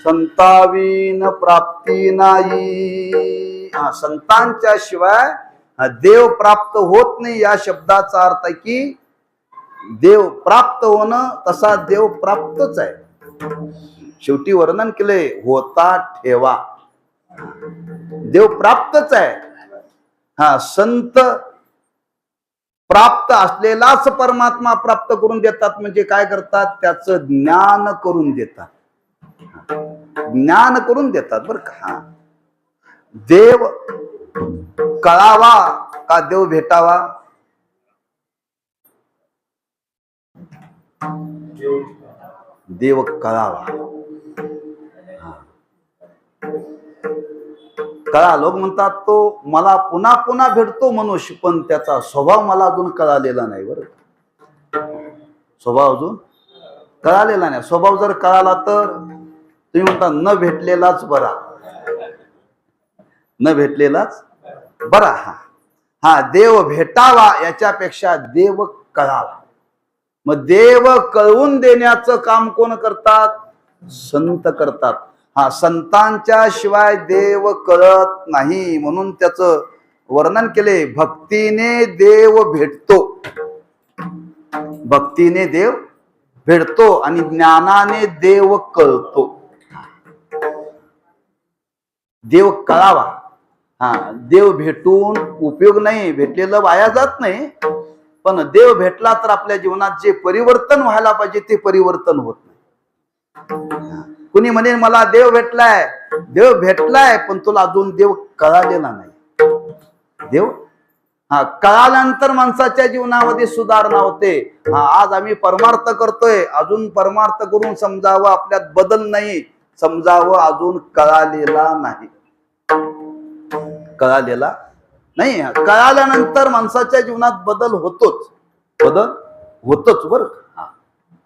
संताविन प्राप्ती नाही. संतांच्या शिवाय देव प्राप्त होत नाही. या शब्दाचा अर्थ आहे की देव प्राप्त होणं तसा देव प्राप्तच आहे. शेवटी वर्णन केले होता ठेवा. देव प्राप्तच आहे. संत प्राप्त असलेलाच परमात्मा प्राप्त करून देतात. म्हणजे काय करतात? त्याचं ज्ञान करून देतात. ज्ञान करून देतात बरं का. देव कळावा का देव भेटावा? देव कळावा. कळा. लोक म्हणतात तो मला पुन्हा पुन्हा भेटतो मनुष्य, पण त्याचा स्वभाव मला अजून कळालेला नाही. बरं, स्वभाव अजून कळालेला नाही. स्वभाव जर कळाला तर तुम्ही म्हणता न भेटलेलाच बरा. न भेटलेलाच बरा. हा देव भेटावा याच्यापेक्षा देव कळावा. मग देव कळवून देण्याचं काम कोण करतात? संत करतात. संतांच्या शिवाय देव कळत नाही. म्हणून त्याचं वर्णन केले भक्तीने देव भेटतो. भक्तीने देव भेटतो आणि ज्ञानाने देव कळतो. देव कळावा. देव भेटून उपयोग नाही. भेटलेलं वाया जात नाही. पण देव भेटला तर आपल्या जीवनात जे परिवर्तन व्हायला पाहिजे ते परिवर्तन होत नाही. कुणी म्हणे मला देव भेटलाय. देव भेटलाय पण तुला अजून देव कळालेला नाही. देव कळाल्यानंतर माणसाच्या जीवनामध्ये सुधारणा होते. आज आम्ही परमार्थ करतोय, अजून परमार्थ करून समजावं आपल्यात बदल नाही, समजावं अजून कळालेला नाही. कळालेला नाही. कळाल्यानंतर माणसाच्या जीवनात बदल होतोच, बदल होतोच बरं.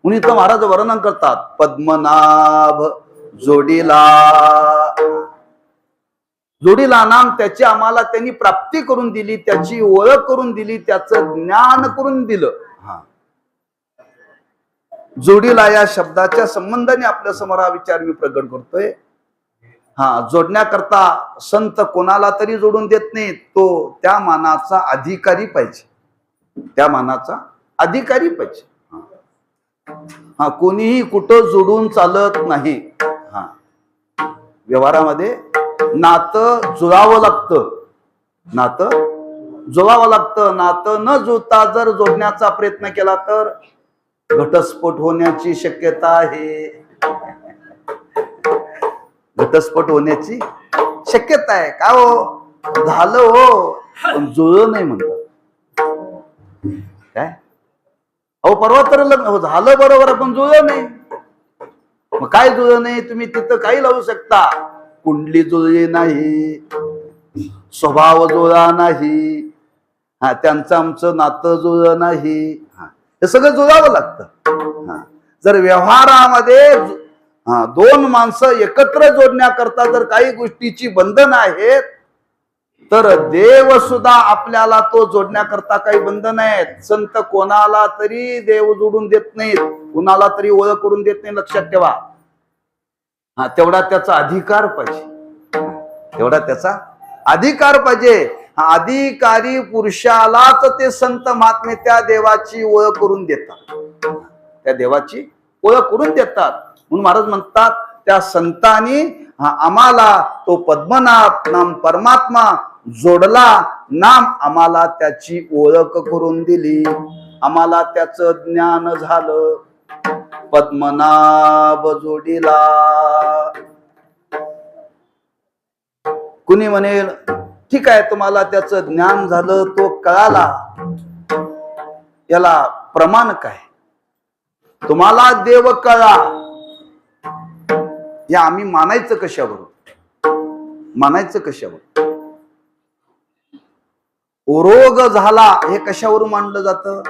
म्हणून तर महाराज वर्णन करतात, पद्मनाभ जोडीला, जोडीला नाम त्याची आम्हाला त्यांनी प्राप्ती करून दिली, त्याची ओळख करून दिली, त्याचं ज्ञान करून दिलं. जोडीला या शब्दाच्या संबंधाने आपल्या समोर हा विचार मी प्रकट करतोय. जोडण्याकरता संत कोणाला तरी जोडून देत नाही, तो त्या मानाचा अधिकारी पाहिजे, त्या मानाचा अधिकारी पाहिजे. कोणीही कुठं जोडून चालत नाही. व्यवहारामध्ये नातं जुळावं लागतं, नातं जुळावं लागतं. नातं न जुळता जर जोडण्याचा प्रयत्न केला तर घटस्फोट होण्याची शक्यता आहे. घटस्फोट होण्याची शक्यता आहे. का हो झालं हो पण जुळलं नाही म्हणतात. काय अहो परवा तर लग्न झालं बरोबर पण जुळलं नाही. मग काय जुळलं नाही? तुम्ही तिथं काही लावू शकता. कुंडली जुळली नाही, स्वभाव जुळला नाही, त्यांचं आमचं नातं जुळलं नाही, हे सगळं जुळावं लागतं. जर व्यवहारामध्ये दोन माणसं एकत्र जोडण्याकरता जर काही गोष्टीची बंधन आहेत, तर देव सुद्धा आपल्याला तो जोडण्याकरता काही बंधन आहेत. संत कोणाला तरी देव जोडून देत नाहीत, कोणाला तरी ओळख करून देत नाही, लक्षात ठेवा. तेवढा त्याचा अधिकार पाहिजे, तेवढा त्याचा अधिकार पाहिजे. अधिकारी पुरुषालाच ते संत महात्मे त्या देवाची ओळख करून देतात, त्या देवाची ओळख करून देतात. म्हणून महाराज म्हणतात, त्या संतांनी आम्हाला तो पद्मनाभ नाम परमात्मा जोडला, नाम आम्हाला त्याची ओळख करून दिली, आम्हाला त्याचं ज्ञान झालं. पद्मनाभ जोडीला. कुणी म्हणेल ठीक आहे, तुम्हाला त्याचं ज्ञान झालं, तो कळाला, याला प्रमाण काय? तुम्हाला देव कळा, या आम्ही मानायचं कशावर? मानायचं कशावर? रोग झाला हे कशावरून मानलं जातं?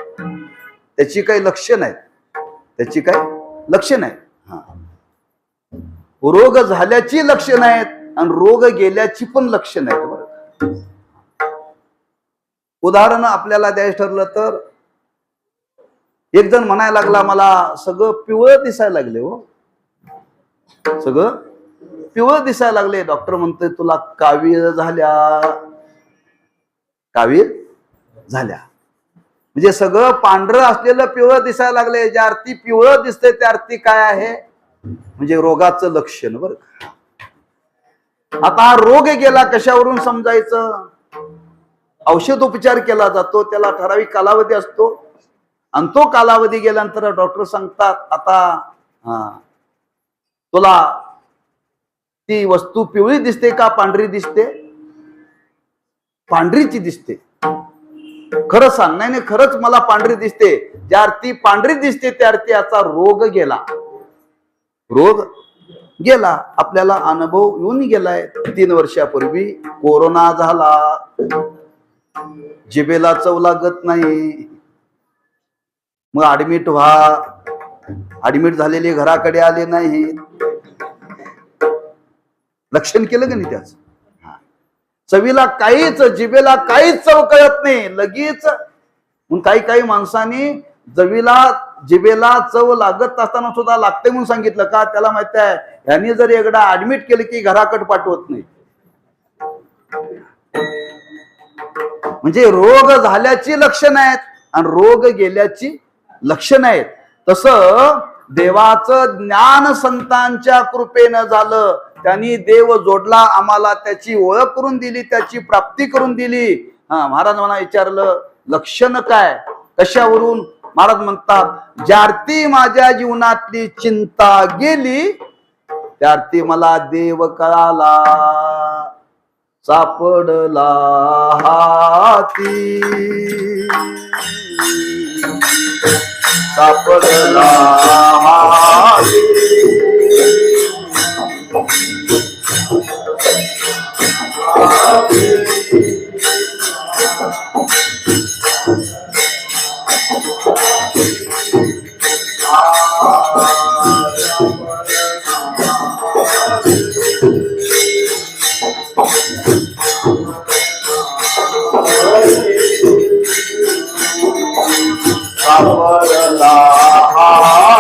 त्याची काही लक्षण आहेत, त्याची काही लक्षण आहेत. रोग झाल्याची लक्षण आहेत आणि रोग गेल्याची पण लक्षण आहेत. बरं, उदाहरण आपल्याला द्यायचं ठरलं तर, एक जण म्हणायला लागला, मला सगळं पिवळं दिसायला लागले हो, सगळं पिवळं दिसायला लागले. डॉक्टर म्हणतोय तुला कावीळ झाल्या, कावीळ झाल्या. म्हणजे सगळं पांढरं असलेलं पिवळं दिसायला लागले. ज्या अर्थी पिवळं दिसतंय त्या अर्थी काय आहे? म्हणजे रोगाचं लक्षण. बरं, आता हा रोग गेला कशावरून समजायचं? औषधोपचार केला जातो, त्याला ठराविक कालावधी असतो, आणि तो कालावधी गेल्यानंतर डॉक्टर सांगतात, आता तुला ती वस्तू पिवळी दिसते का पांढरी दिसते? पांढरीची दिसते. खरं सांग. नाही नाही, खरंच मला पांढरी दिसते. ज्या अर्थी पांढरी दिसते त्या अर्थी याचा रोग गेला, रोग गेला. आपल्याला अनुभव येऊन गेलाय. 3 वर्षापूर्वी कोरोना झाला, जिभेला चव लागत नाही, मग ऍडमिट व्हा. ऍडमिट झालेले घराकडे आले नाही. लक्षण केलं का नाही त्याच? चवीला काहीच, जिभेला काहीच चव कळत नाही लगेच. काही काही माणसांनी जिभेला चव लागत असताना सुद्धा लागते म्हणून सांगितलं का? त्याला माहित आहे यांनी जर एकदा ऍडमिट केलं की घराकडे पाठवत नाही. म्हणजे रोग झाल्याची लक्षण आहेत आणि रोग गेल्याची लक्षण आहेत. तसं देवाचं ज्ञान संतांच्या कृपेनं झालं. त्यांनी देव जोडला, आम्हाला त्याची ओळख करून दिली, त्याची प्राप्ती करून दिली. महाराज म्हणा विचारलं लक्षण काय, कशावरून? महाराज म्हणतात, ज्यार्थी माझ्या जीवनातली चिंता गेली त्यार्थी मला देव कळाला. सापडला हाती, सापडला हाती, सापडला हाती, सापडला हाती,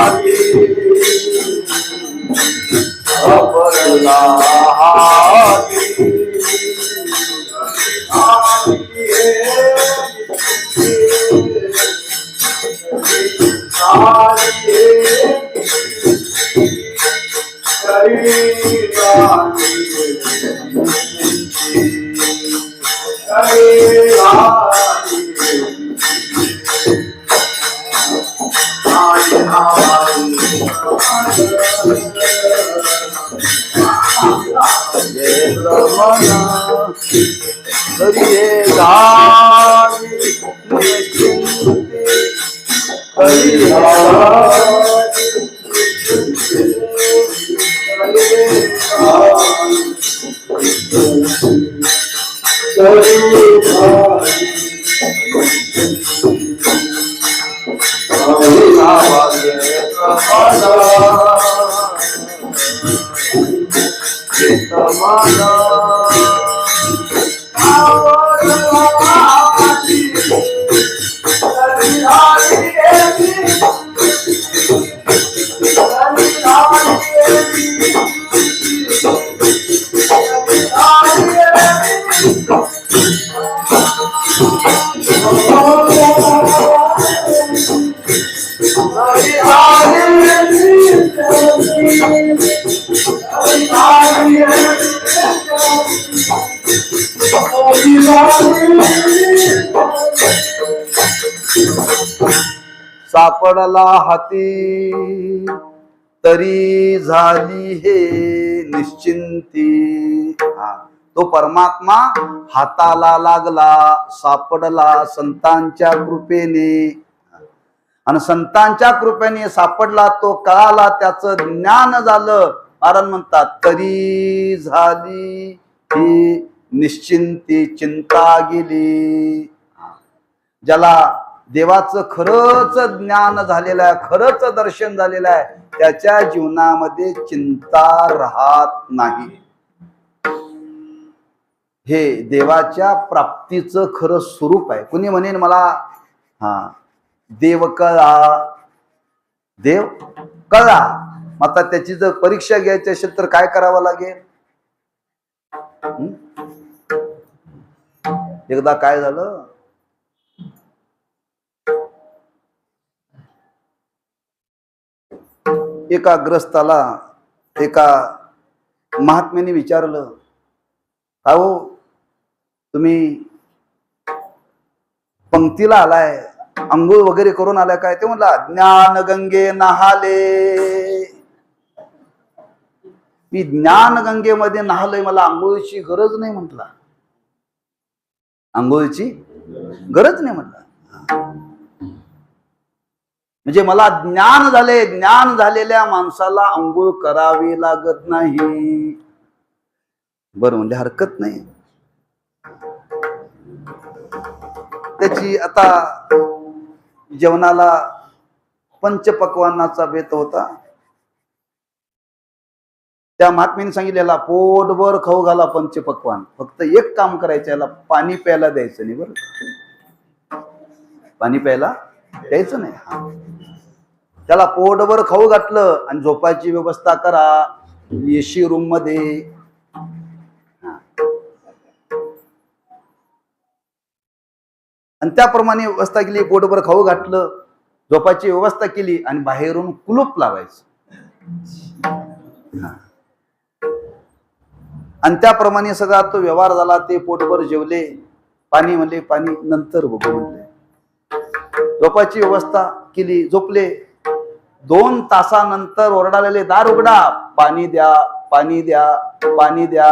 सापडला हाती तरी झाली हे निश्चिंती. तो परमात्मा हाताला लागला, सापडला संतांच्या कृपेने, आणि संतांच्या कृपेने सापडला, तो कळाला, त्याचं ज्ञान झालं. महाराज म्हणतात तरी झाली ही निश्चिंती, चिंता गेली. ज्याला देवाचं खरंच ज्ञान झालेलं आहे, खरंच दर्शन झालेलं आहे, त्याच्या जीवनामध्ये चिंता राहत नाही. हे देवाच्या प्राप्तीचं खरं स्वरूप आहे. कुणी म्हणेन मला देव कळा, देव कळा, आता त्याची जर परीक्षा घ्यायची असेल तर काय करावं लागेल? एकदा काय झालं, एका ग्रस्ताला एका महात्म्याने विचारलं, अहो तुम्ही पंक्तीला आलाय, अंघोळ वगैरे करून आलाय काय? ते म्हणला ज्ञान गंगे नहाले, मी ज्ञान गंगेमध्ये नहालोय, मला आंघोळीची गरज नाही म्हटला, आंघोळीची गरज नाही म्हटला. म्हणजे मला ज्ञान झाले, ज्ञान झालेल्या माणसाला अंघोळ करावी लागत नाही. बरं म्हणजे हरकत नाही. त्याची आता जेवणाला पंचपक्वान्नाचा बेत होता. त्या महात्म्याने सांगितलेला पोटभर खाऊ घाला पंचपक्वान, फक्त एक काम करायचं, याला पाणी प्यायला द्यायचं नाही. बरं, पाणी प्यायला द्यायचं नाही. त्याला पोटभर खाऊ घातलं आणि झोपायची व्यवस्था करा एसी रूम मध्ये. आणि त्याप्रमाणे व्यवस्था केली, पोटभर खाऊ घातलं, झोपायची व्यवस्था केली आणि बाहेरून कुलूप लावायचं. आणि त्याप्रमाणे सगळा तो व्यवहार झाला. ते पोटभर जेवले, पाणी म्हणले पाणी नंतर बघू म्हणले, झोपायची व्यवस्था केली, झोपले. 2 तासानंतर ओरडालेले, दार उघडा, पाणी द्या, पाणी द्या, पाणी द्या.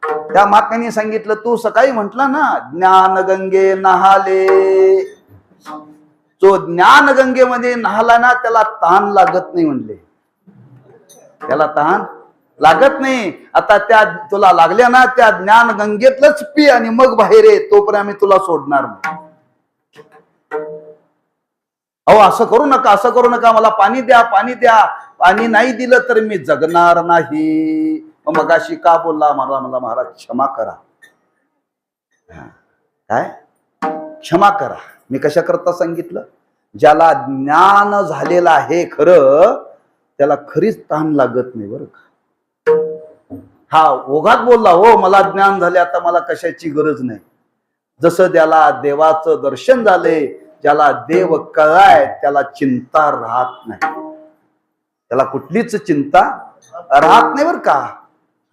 त्या महात्म्यांनी सांगितलं, तू सकाळी म्हटलं ना ज्ञान गंगे नहाले, जो ज्ञान गंगेमध्ये नहाला ना त्याला तहान लागत नाही म्हणले, त्याला तहान लागत नाही. आता त्या तुला लागल्या ना त्या ज्ञान गंगेतलंच पी आणि मग बाहेर ये, तोपर्यंत आम्ही तुला सोडणार नाही. अहो असं करू नका, असं करू नका, मला पाणी द्या, पाणी द्या. पाणी नाही दिलं तर मी जगणार नाही. मगाशी का बोलला, मला मला महाराज क्षमा करा. काय क्षमा करा? मी कशा करता सांगितलं? ज्याला ज्ञान झालेलं आहे खरं त्याला खरीच तहान लागत नाही बरं का. हा ओघात बोलला, हो मला ज्ञान झाले आता मला कशाची गरज नाही. जसं त्याला देवाचं दर्शन झाले, ज्याला देव कळाय त्याला चिंता राहत नाही, त्याला कुठलीच चिंता राहत नाही बरं का.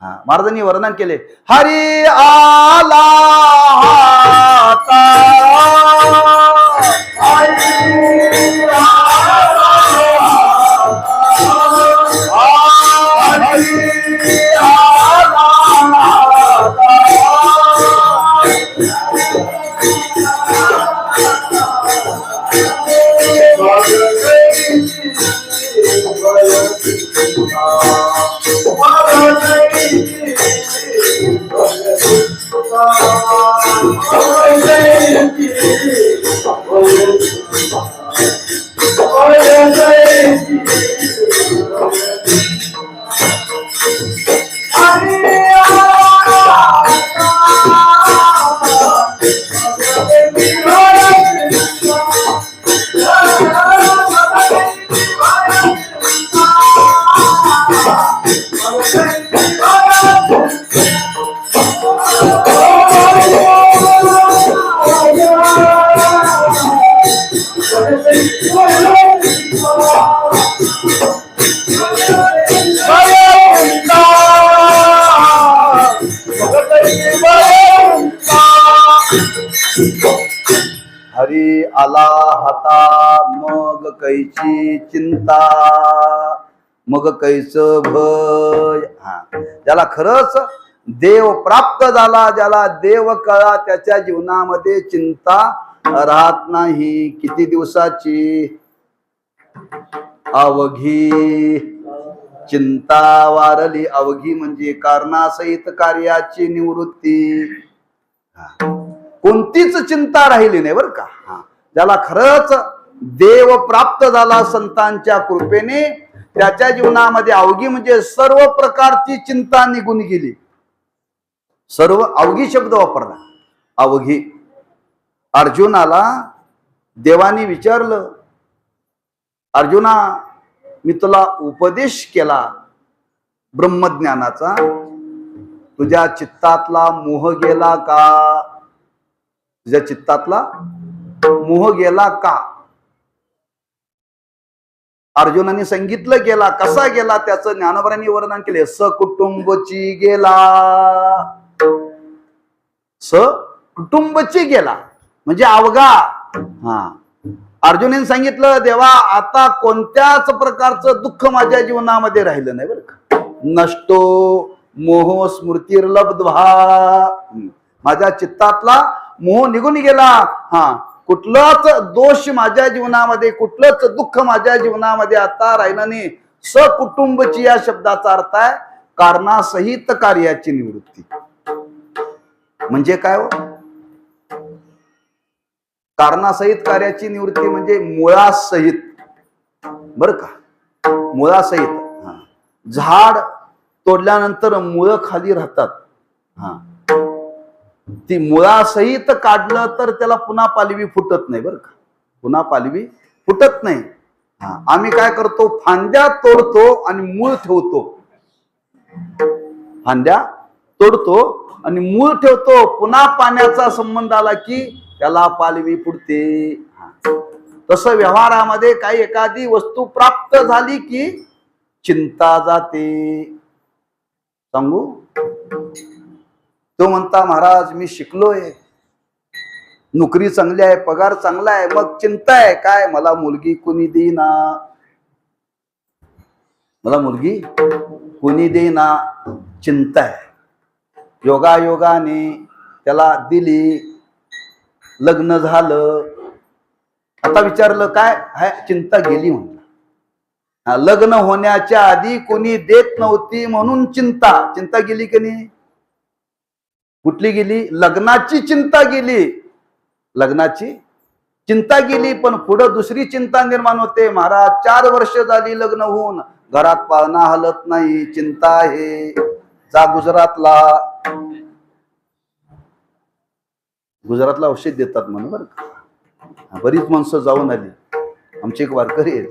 महाराजांनी वर्णन केले, हरी आला हरी आला हाता मग कैची चिंता, मग कैच भय. ज्याला खरंच देव प्राप्त झाला, ज्याला देव कळा, त्याच्या जीवनामध्ये चिंता राहत नाही. किती दिवसाची? अवघी चिंता वारली. अवघी म्हणजे कारणासहित कार्याची निवृत्ती. कोणतीच चिंता राहिली नाही बरं का. ज्याला खरंच देव प्राप्त झाला संतांच्या कृपेने, त्याच्या जीवनामध्ये अवघी म्हणजे सर्व प्रकारची चिंता निघून गेली. सर्व अवघी शब्द वापरला, अवघी. अर्जुनाला देवाने विचारलं, अर्जुना मी तुला उपदेश केला ब्रह्मज्ञानाचा, तुझ्या चित्तातला मोह गेला का? तुझ्या चित्तातला मोह गेला का? अर्जुनाने सांगितलं गेला. कसा गेला त्याचं ज्ञानोबरांनी वर्णन केले, सकुटुंबची गेला. सकुटुंबची गेला म्हणजे अवघा. अर्जुनाने सांगितलं, देवा आता कोणत्याच प्रकारचं दुःख माझ्या जीवनामध्ये राहिलं नाही बरं का. नष्टो मोह स्मृतिर्लब्ध्वा, माझ्या चित्तातला मोह निघून गेला. कुठलाच दोष माझ्या जीवनामध्ये, कुठलंच दुःख माझ्या जीवनामध्ये आता राहिलं नाही. सकुटुंबची या शब्दाचा अर्थ आहे कारणासहित कार्याची निवृत्ती. म्हणजे काय हो? कारणासहित कार्याची निवृत्ती म्हणजे मुळासहित बर का. मुळासहित झाड तोडल्यानंतर मुळं खाली राहतात. ती मुळासहित काढलं तर त्याला पुन्हा पालवी फुटत नाही बरं का. पुन्हा पालवी फुटत नाही. आम्ही काय करतो, फांद्या तोडतो आणि मूळ ठेवतो. फांद्या तोडतो आणि मूळ ठेवतो, पुन्हा पाण्याचा संबंध आला की त्याला पालवी फुटते. तसं व्यवहारामध्ये काही एखादी वस्तू प्राप्त झाली की चिंता जाते. सांगू, तो म्हणता महाराज मी शिकलोय, नोकरी चांगली आहे, पगार चांगला आहे, मग चिंता आहे काय, मला मुलगी कोणी देईना, मला मुलगी कोणी देईना, चिंता आहे. योगायोगाने त्याला दिली, लग्न झालं. आता विचारलं काय हाय, चिंता गेली म्हणला. लग्न होण्याच्या आधी कोणी देत नव्हती म्हणून चिंता गेली की नाही? कुठली गेली? लग्नाची चिंता गेली, लग्नाची चिंता गेली. पण पुढे दुसरी चिंता निर्माण होते. महाराज 4 वर्ष झाली लग्न होऊन, घरात पाळणा हलत नाही, चिंता आहे. जा गुजरातला औषध देतात म्हणून बरं का. बरीच माणसं जाऊन आली. आमची एक वारकरी आहे,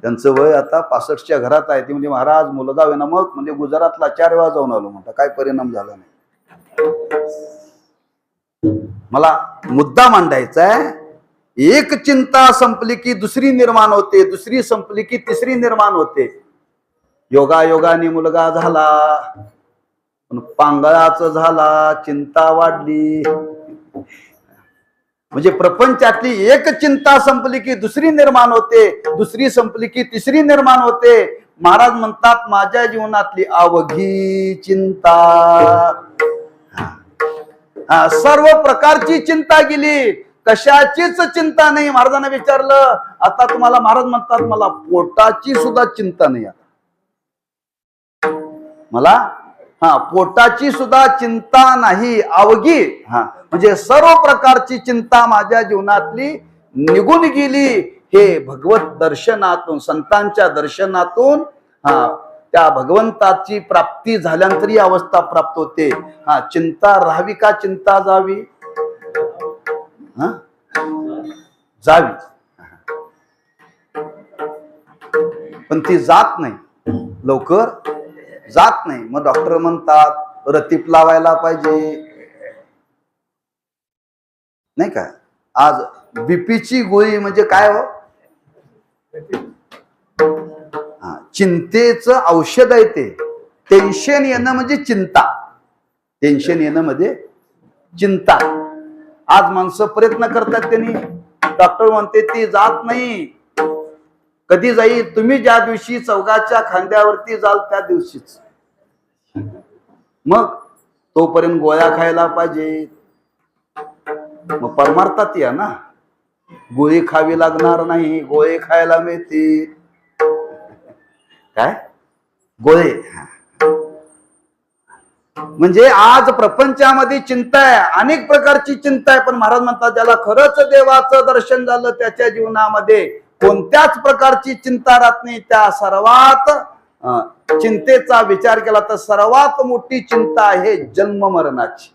त्यांचं वय आता 65च्या घरात आहे. ती म्हणजे महाराज मुलगा वेना मग म्हणजे गुजरातला 4 वेळा जाऊन आलो म्हणता. काय परिणाम झाला नाही. मला मुद्दा मांडायचा आहे, एक चिंता संपली की दुसरी निर्माण होते, दुसरी संपली की तिसरी निर्माण होते. योगायोगाने मुलगा झाला, पण पांगळाच झाला, चिंता वाढली. म्हणजे प्रपंचातली एक चिंता संपली की दुसरी निर्माण होते, दुसरी संपली की तिसरी निर्माण होते. महाराज म्हणतात माझ्या जीवनातली अवघी चिंता, सर्व प्रकारची चिंता गेली, कशाचीच चिंता नाही. महाराजांना विचारलं आता तुम्हाला, महाराज म्हणतात मला पोटाची सुद्धा चिंता नाही आता मला. पोटाची सुद्धा चिंता नाही, अवघी. म्हणजे सर्व प्रकारची चिंता माझ्या जीवनातली निघून गेली. हे भगवत दर्शनातून, संतांच्या दर्शनातून त्या भगवंताची प्राप्ती झाल्यानंतर ही अवस्था प्राप्त होते. चिंता राहावी का चिंता जावी? जावी, पण ती जात नाही, लवकर जात नाही. मग डॉक्टर म्हणतात रतीप लावायला पाहिजे, नाही का. आज बीपीची गोळी म्हणजे काय हो? चिंतेचं औषध आहे ते. टेन्शन येणं म्हणजे चिंता, टेन्शन येणं म्हणजे चिंता. आज माणसं प्रयत्न करतात, त्यांनी डॉक्टर म्हणते ती जात नाही. कधी जाईल? तुम्ही ज्या दिवशी चौघाच्या खांद्यावरती जाल त्या दिवशीच. मग तोपर्यंत गोळ्या खायला पाहिजे. मग परमार्थात या ना, गोळी खावी लागणार नाही, गोळे खायला मिळतील. काय गोळे? म्हणजे आज प्रपंचामध्ये चिंता आहे, अनेक प्रकारची चिंता आहे. पण महाराज म्हणतात ज्याला खरंच देवाचं दर्शन झालं त्याच्या जीवनामध्ये कोणत्याच प्रकारची चिंता राहत नाही. त्या सर्वात चिंतेचा विचार केला तर सर्वात मोठी चिंता आहे जन्म मरणाची.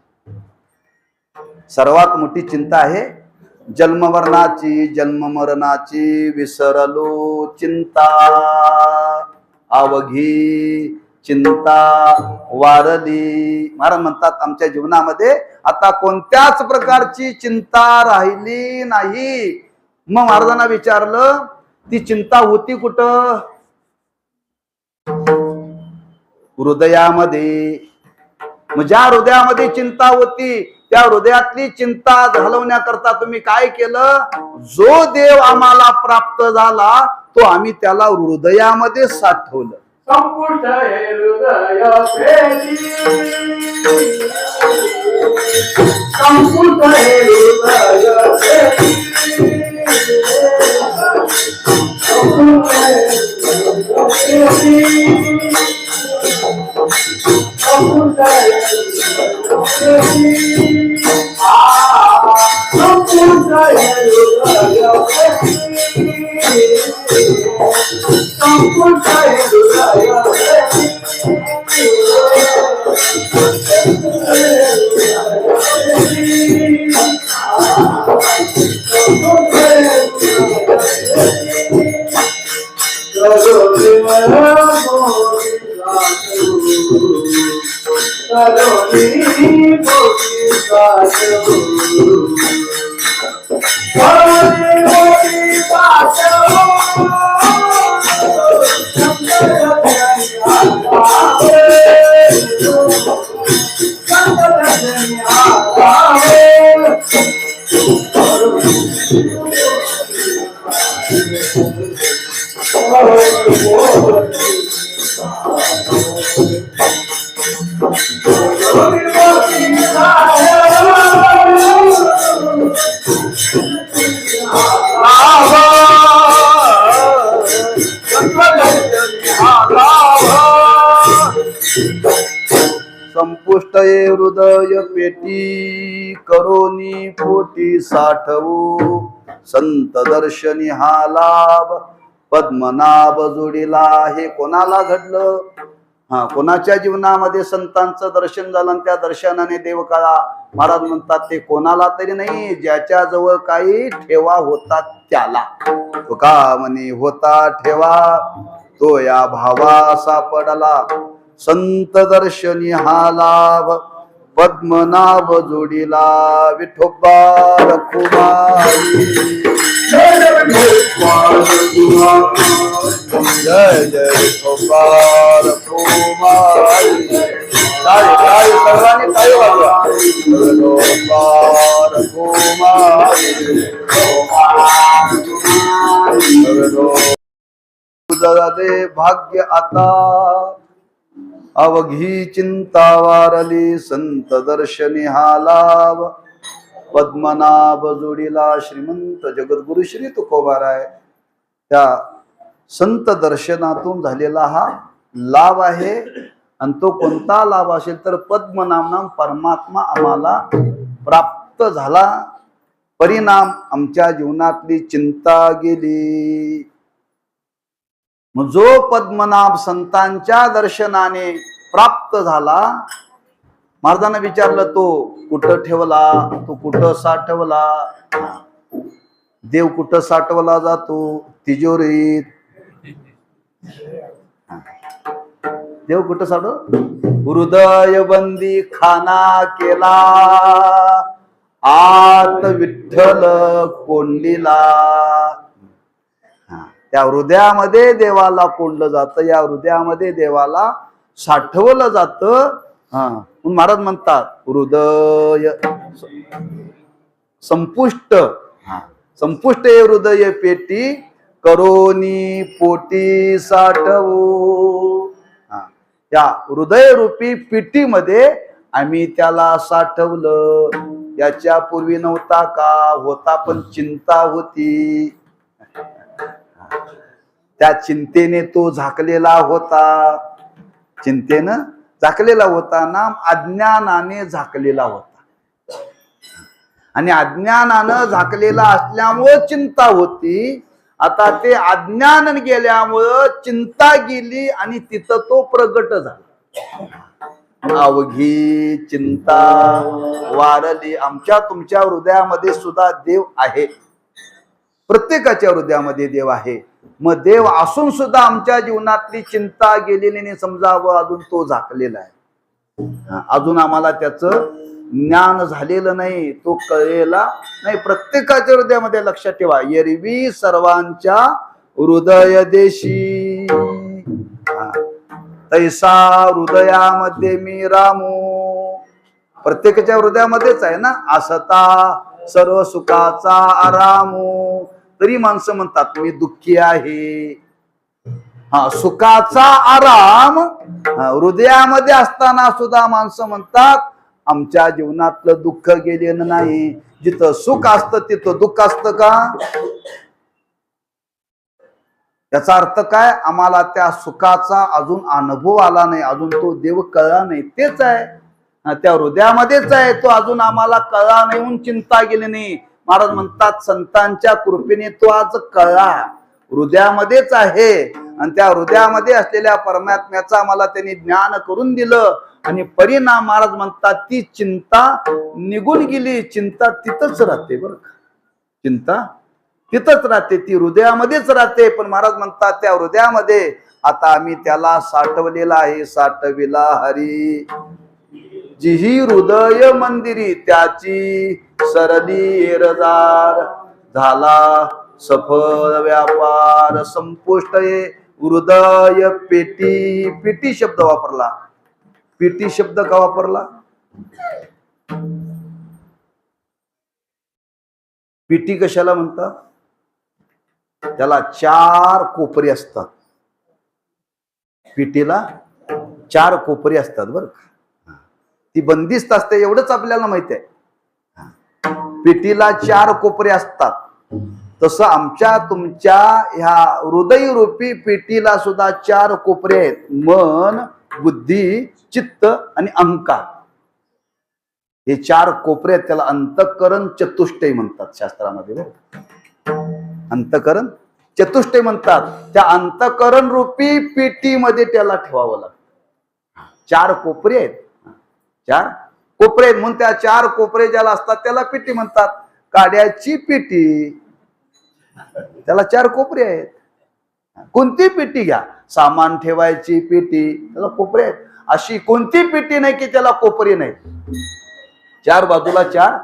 सर्वात मोठी चिंता आहे जन्म मरणाची. जन्म मरणाची विसरलो चिंता, अवघी चिंता वारली. महाराज म्हणतात आमच्या जीवनामध्ये आता कोणत्याच प्रकारची चिंता राहिली नाही. मग महाराजांना विचारलं ती चिंता होती कुठं? हृदयामध्ये. मग ज्या हृदयामध्ये चिंता होती त्या हृदयातली चिंता घालवण्याकरता तुम्ही काय केलं? जो देव आम्हाला प्राप्त झाला तो आम्ही त्याला हृदयामध्ये साठवलं. संपुट हृदय प्रेमी, संपुट हृदय प्रेमी, संपुट संपुष्ट ये हृदय पेटी करोनी पोटी साठवू संत दर्शनी हा लाभ पद्मनाभ जोडीला. हे कोणाला घडलं? कोणाच्या जीवनामध्ये संतांचं दर्शन झालं आणि त्या दर्शनाने देव कळा. महाराज म्हणतात ते कोणाला तरी नाही, ज्याच्या जवळ काही ठेवा होता त्याला. तुका म्हणे होता ठेवा तो या भावा सापडला संत दर्शनी हा लाभ पद्मनाभ जोडीला. विठोबा रखुमाई जय जय विठोबा रखुमाई. टाळी सर्वांनी टाळी वाजवा. विठोबा रखुमाई दे भाग्य आता अवघी चिंता वारली संत दर्शनी हा लाभ पद्मनाभ जोडीला. श्रीमंत जगद्गुरु श्री तुकोबाराय त्या संत दर्शनातून झालेला हा लाभ आहे. आणि तो कोणता लाभ असेल तर पद्मनाम परमात्मा आम्हाला प्राप्त झाला. परिणाम आमच्या जीवनातली चिंता गेली. मग जो पद्मनाभ संतांच्या दर्शनाने प्राप्त झाला, महाराजांना विचारलं तो कुठं ठेवला, तो कुठं साठवला. देव कुठं साठवला जातो? तिजोरीत. देव कुठं साठव? हृदय बंदी खाना केला आत विठ्ठल कोंडीला. त्या हृदयामध्ये देवाला कोंडलं जातं, या हृदयामध्ये देवाला साठवलं जातं. महाराज म्हणतात हृदय संपुष्ट संपुष्ट हे हृदय पेटी करोनी पोटी साठवू. या हृदय रूपी पेटीमध्ये आम्ही त्याला साठवलं. याच्या पूर्वी नव्हता का? होता, पण चिंता होती. त्या चिंतेने तो झाकलेला होता. चिंतेनं झाकलेला होता ना, अज्ञानाने झाकलेला होता. आणि अज्ञानानं झाकलेला असल्यामुळं चिंता होती. आता ते अज्ञान गेल्यामुळं चिंता गेली आणि तिथं तो प्रगट झाला. अवघी चिंता वारली. आमच्या तुमच्या हृदयामध्ये सुद्धा देव आहे. प्रत्येकाच्या हृदयामध्ये देव आहे. मग देव असून सुद्धा आमच्या जीवनातली चिंता गेलेली नाही समजावं, अजून तो झाकलेला आहे. अजून आम्हाला त्याचं ज्ञान झालेलं नाही, तो कळलेला नाही. प्रत्येकाच्या हृदयामध्ये लक्षात ठेवा, एरवी सर्वांच्या हृदय देशी तैसा हृदयामध्ये मी रामू. प्रत्येकाच्या हृदयामध्येच आहे ना. असता सर्व सुखाचा आरामू. तरी माणसं म्हणतात मी दुःखी आहे. सुखाचा आराम हृदयामध्ये असताना सुद्धा माणसं म्हणतात आमच्या जीवनातलं दुःख गेलेलं नाही. जिथं सुख असतं तिथं दुःख असतं का? याचा अर्थ काय? आम्हाला त्या सुखाचा अजून अनुभव आला नाही, अजून तो देव कळला नाही. तेच आहे, त्या हृदयामध्येच आहे, तो अजून आम्हाला कळला नाही म्हणून चिंता गेली नाही. महाराज म्हणतात संतांच्या कृपेने तो आज कळला, हृदयामध्येच आहे. आणि त्या हृदयामध्ये असलेल्या परमात्म्याचा आम्हाला त्यांनी ज्ञान करून दिलं. आणि परिणाम महाराज म्हणतात ती चिंता निघून गेली. चिंता तिथंच राहते बरं का. चिंता तिथंच राहते, ती हृदयामध्येच राहते. पण महाराज म्हणतात त्या हृदयामध्ये आता आम्ही त्याला साठवलेला आहे. साठविला हरी जिही हृदय मंदिरी त्याची सरली एरजार. झाला सफल व्यापार संपुष्ट हृदय पेटी. पेटी शब्द वापरला. पेटी शब्द का वापरला? पेटी कशाला म्हणतात? त्याला 4 कोपरी असतात. पेटीला 4 कोपरी असतात बरं. ती बंदिस्त असते एवढंच आपल्याला माहिती आहे. पेटीला 4 कोपरे असतात, तसं आमच्या तुमच्या ह्या हृदय रूपी पेटीला सुद्धा 4 कोपरे आहेत. मन, बुद्धी, चित्त आणि अहंकार. हे 4 कोपरे आहेत. त्याला अंतःकरण चतुष्टय म्हणतात शास्त्रामध्ये. अंतःकरण चतुष्टय म्हणतात. त्या अंतःकरण रूपी पेटीमध्ये त्याला ठेवावं लागतं. 4 कोपरे आहेत. 4 कोपरे आहेत म्हणून त्या 4 कोपरे ज्याला असतात त्याला पेटी म्हणतात. काड्याची पेटी, त्याला 4 कोपरे आहेत. कोणती पेटी घ्या, सामान ठेवायची पेटी, त्याला कोपरे आहेत. अशी कोणती पेटी नाही की त्याला कोपरे नाहीत. 4 बाजूला 4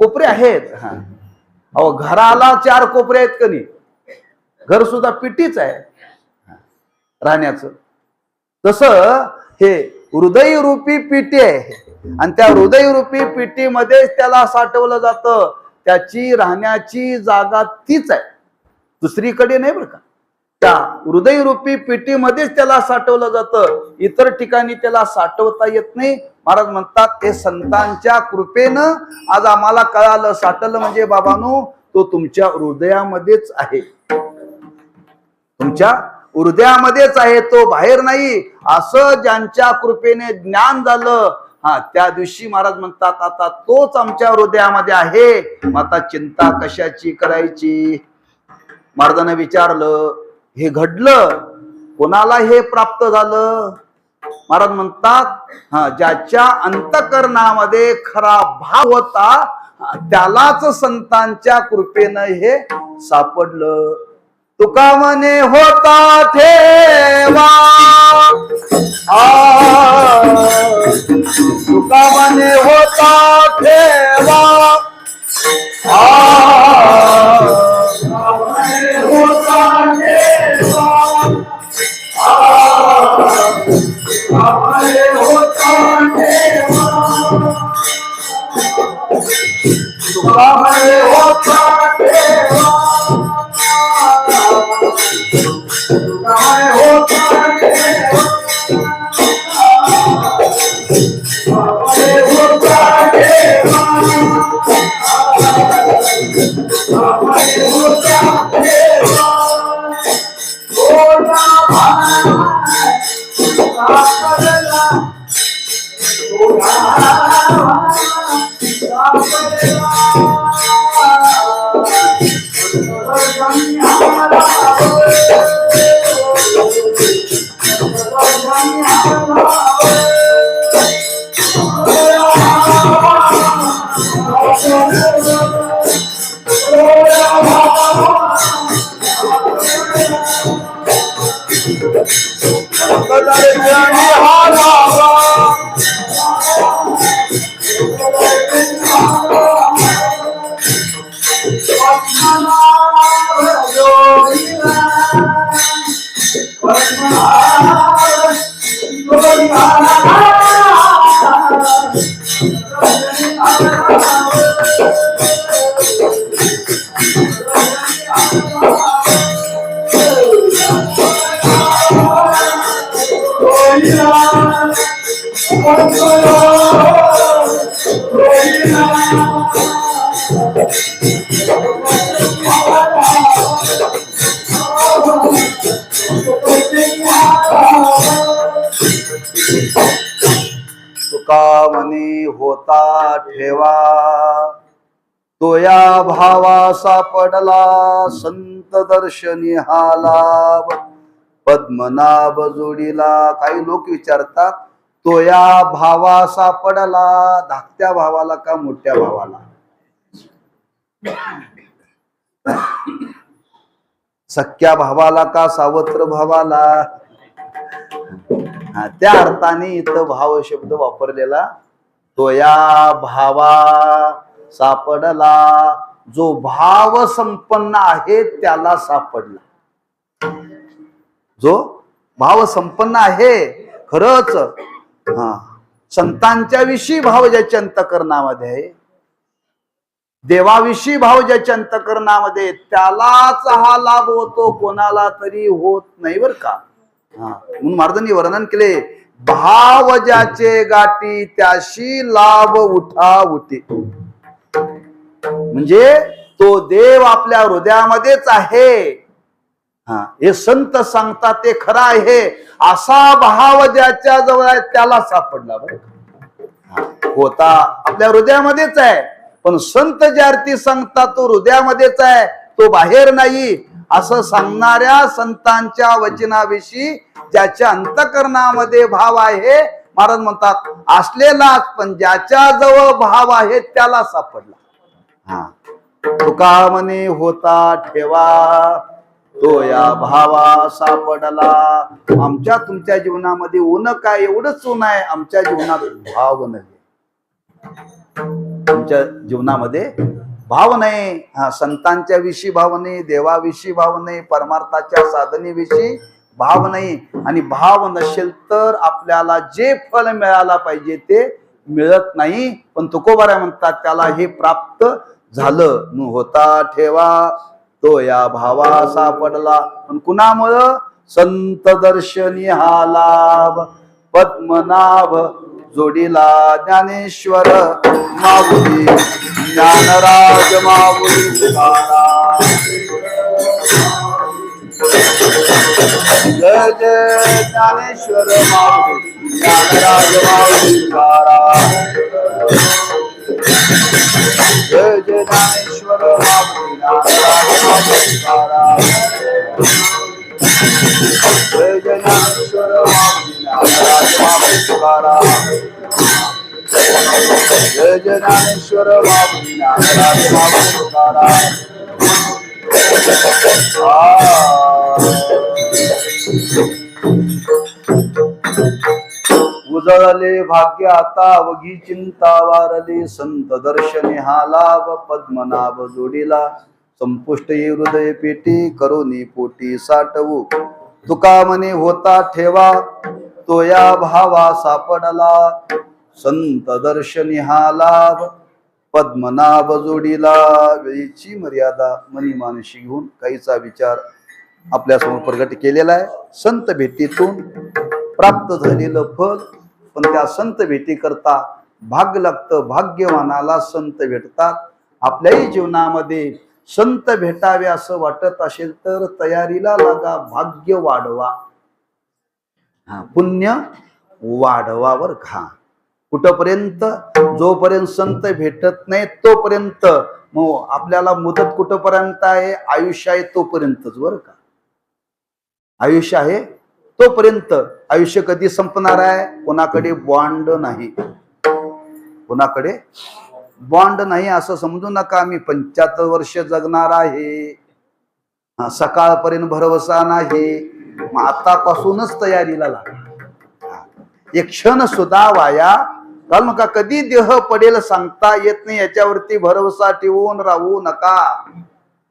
कोपरे आहेत. अहो घराला 4 कोपरे आहेत का नाही? घर सुद्धा पेटीच आहे राहण्याचं. तसं हे हृदय रूपी पेटी आहे आणि त्या हृदय रूपी पेटीमध्ये त्याला साठवलं जातं. त्याची राहण्याची जागा तीच आहे, दुसरीकडे नाही बरं का. त्या हृदय रूपी पेटीमध्येच त्याला साठवलं जातं. इतर ठिकाणी त्याला साठवता येत नाही. महाराज म्हणतात हे संतांच्या कृपेनं आज आम्हाला कळालं. साठवलं म्हणजे बाबांनो तो तुमच्या हृदयामध्येच आहे, तुमच्या हृदयामध्येच आहे, तो बाहेर नाही. असं ज्यांच्या कृपेने ज्ञान झालं, त्या दिवशी महाराज म्हणतात आता तोच आमच्या हृदयामध्ये आहे, मग आता चिंता कशाची करायची. महाराजांना विचारलं हे घडलं कोणाला, हे प्राप्त झालं? महाराज म्हणतात ज्याच्या अंतःकरणामध्ये खरा भाव होता त्यालाच संतांच्या कृपेनं हे सापडलं. तुका म्हणे होता ठेवा, तुका म्हणे होता ठेवा, होता ठेवा, तुका म्हणे होता ठेवा, तुका म्हणे होता ठेवा, तो या भावा सापडला संत दर्शनी हा लाभ, पद्मनाभ जोडीला. काही लोक विचारतात तो या भावा सापडला, धाकट्या भावाला का मोठ्या भावाला? सख्या भावाला का सावत्र भावाला? त्या अर्थाने इथं भाव शब्द वापरलेला. तो या भावा सापडला, जो भाव संपन्न आहे त्याला सापडला. जो भाव संपन्न आहे खरच, संतांच्या विषयी भाव ज्याच्या अंतःकरणामध्ये आहे, देवाविषयी भाव ज्याच्या अंतःकरणामध्ये, त्यालाच हा लाभ होतो, कोणाला तरी होत नाही बर का. म्हणून महाराजांनी वर्णन केले, भाव ज्याचे गाठी त्याशी लाभ उठा उठे. म्हणजे तो देव आपल्या हृदयामध्येच आहे. हे संत सांगतात ते खरं आहे. असा भाव ज्याच्या जवळ आहे त्याला सापडला. होता आपल्या हृदयामध्येच आहे, पण संत ज्या अर्थी सांगतात तो हृदयामध्येच आहे, तो बाहेर नाही. असं सांगणाऱ्या संतांच्या वचनाविषयी ज्याच्या अंतःकरणामध्ये भाव आहे, महाराज म्हणतात असलेलाच, पण ज्याच्या जवळ भाव आहे त्याला सापडला. तुका म्हणे होता ठेवा तो या भावा सापडला. आमच्या तुमच्या जीवनामध्ये ऊन काय, एवढंच ऊन आहे. आमच्या जीवनात भाव नाही. आमच्या जीवनामध्ये भाव नाही. संतांच्या विषयी भाव नाही, देवाविषयी भाव नाही, परमार्थाच्या साधनेविषयी भाव नाही. आणि भाव नसेल तर आपल्याला जे फल मिळायला पाहिजे ते मिळत नाही. पण तुकोबाराय म्हणतात त्याला हे प्राप्त झालं. होता ठेवा तो या भावा सापडला. पण कुणामुळं? संत दर्शनी हा लाभ पद्मनाभ जोडीला. ज्ञानेश्वर माऊली ज्ञानराज माऊली तुकाराम. जय जय ज्ञानेश्वर माऊली ज्ञानराज माऊली तुकाराम. जय जय ज्ञानेश्वर माऊली ज्ञानराज माऊली तुकाराम. जय जय ज्ञानेश्वर माऊली ज्ञानराज माऊली तुकाराम. जय जय ज्ञानेश्वर माऊली ज्ञानराज माऊली तुकाराम. उजळले भाग्य आता अवघी चिंता वारली. संत दर्शने हा लाभ पद्मनाभ जोडीला. संपुष्ट ये हृदय पेटी करोनी पोटी साठवू. तुका म्हणे होता ठेवा तो या भावा सापडला. संत दर्शनी हा लाभ पद्मनाभ जोडीला. वेळीची मर्यादा मनी मानशी घेऊन काहीचा विचार आपल्या समोर प्रगट केलेला आहे. संत भेटीतून प्राप्त झालेलं फल, पण त्या संत भेटी करता भाग्य लागतं. भाग्यवानाला संत भेटतात. आपल्याही जीवनामध्ये संत भेटावे असं वाटत असेल तर तयारीला लागा. भाग्य वाढवा, पुण्य वाढवावर घा. कुठपर्यंत? जोपर्यंत संत भेटत नाही तोपर्यंत. मग आपल्याला मुदत कुठपर्यंत आहे? आयुष्य आहे तोपर्यंतच, बरं का. आयुष्य आहे तोपर्यंत. आयुष्य कधी संपणार आहे? कोणाकडे बॉन्ड नाही, कोणाकडे बॉन्ड नाही. असं समजू नका मी 75 वर्ष जगणार आहे, सकाळपर्यंत भरवसा नाही. मग आतापासूनच तयारीला लागा. एक क्षण सुद्धा वाया घालू नका. कधी देह पडेल सांगता येत नाही, याच्यावरती भरवसा ठेवून राहू नका.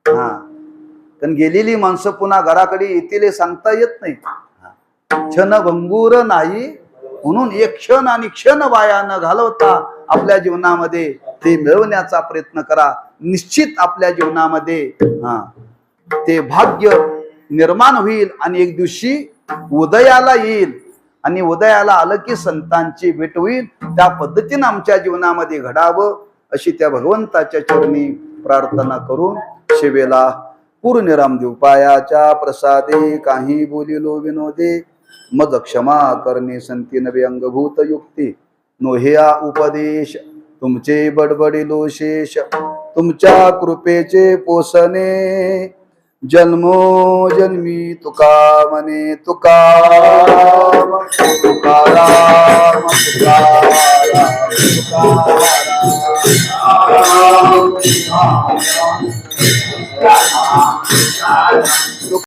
कारण गेलेली माणसं पुन्हा घराकडे येतील सांगता येत नाही. क्षण भंगूर नाही, म्हणून एक क्षण आणि क्षण वाया न घालवता आपल्या जीवनामध्ये ते मिळवण्याचा प्रयत्न करा. निश्चित आपल्या जीवनामध्ये ते भाग्य निर्माण होईल आणि एक दिवशी उदयाला येईल. आणि उदयाला आलं की संतांची भेट होईल. त्या पद्धतीने आमच्या जीवनामध्ये घडावं अशी त्या भगवंताच्या चरणी प्रार्थना करून शिवेला पूर्णिराम देव पायाच्या प्रसादे काही बोलिलो विनोदे. मज क्षमा करणे संती नवे अंगभूत युक्ती. नोह्या उपदेश तुमचे बडबडिलो शेष. तुमच्या कृपेचे पोसणे जन्मो जन्मी तुका म्हणे तुकाराम तुकाराम तुकाराम.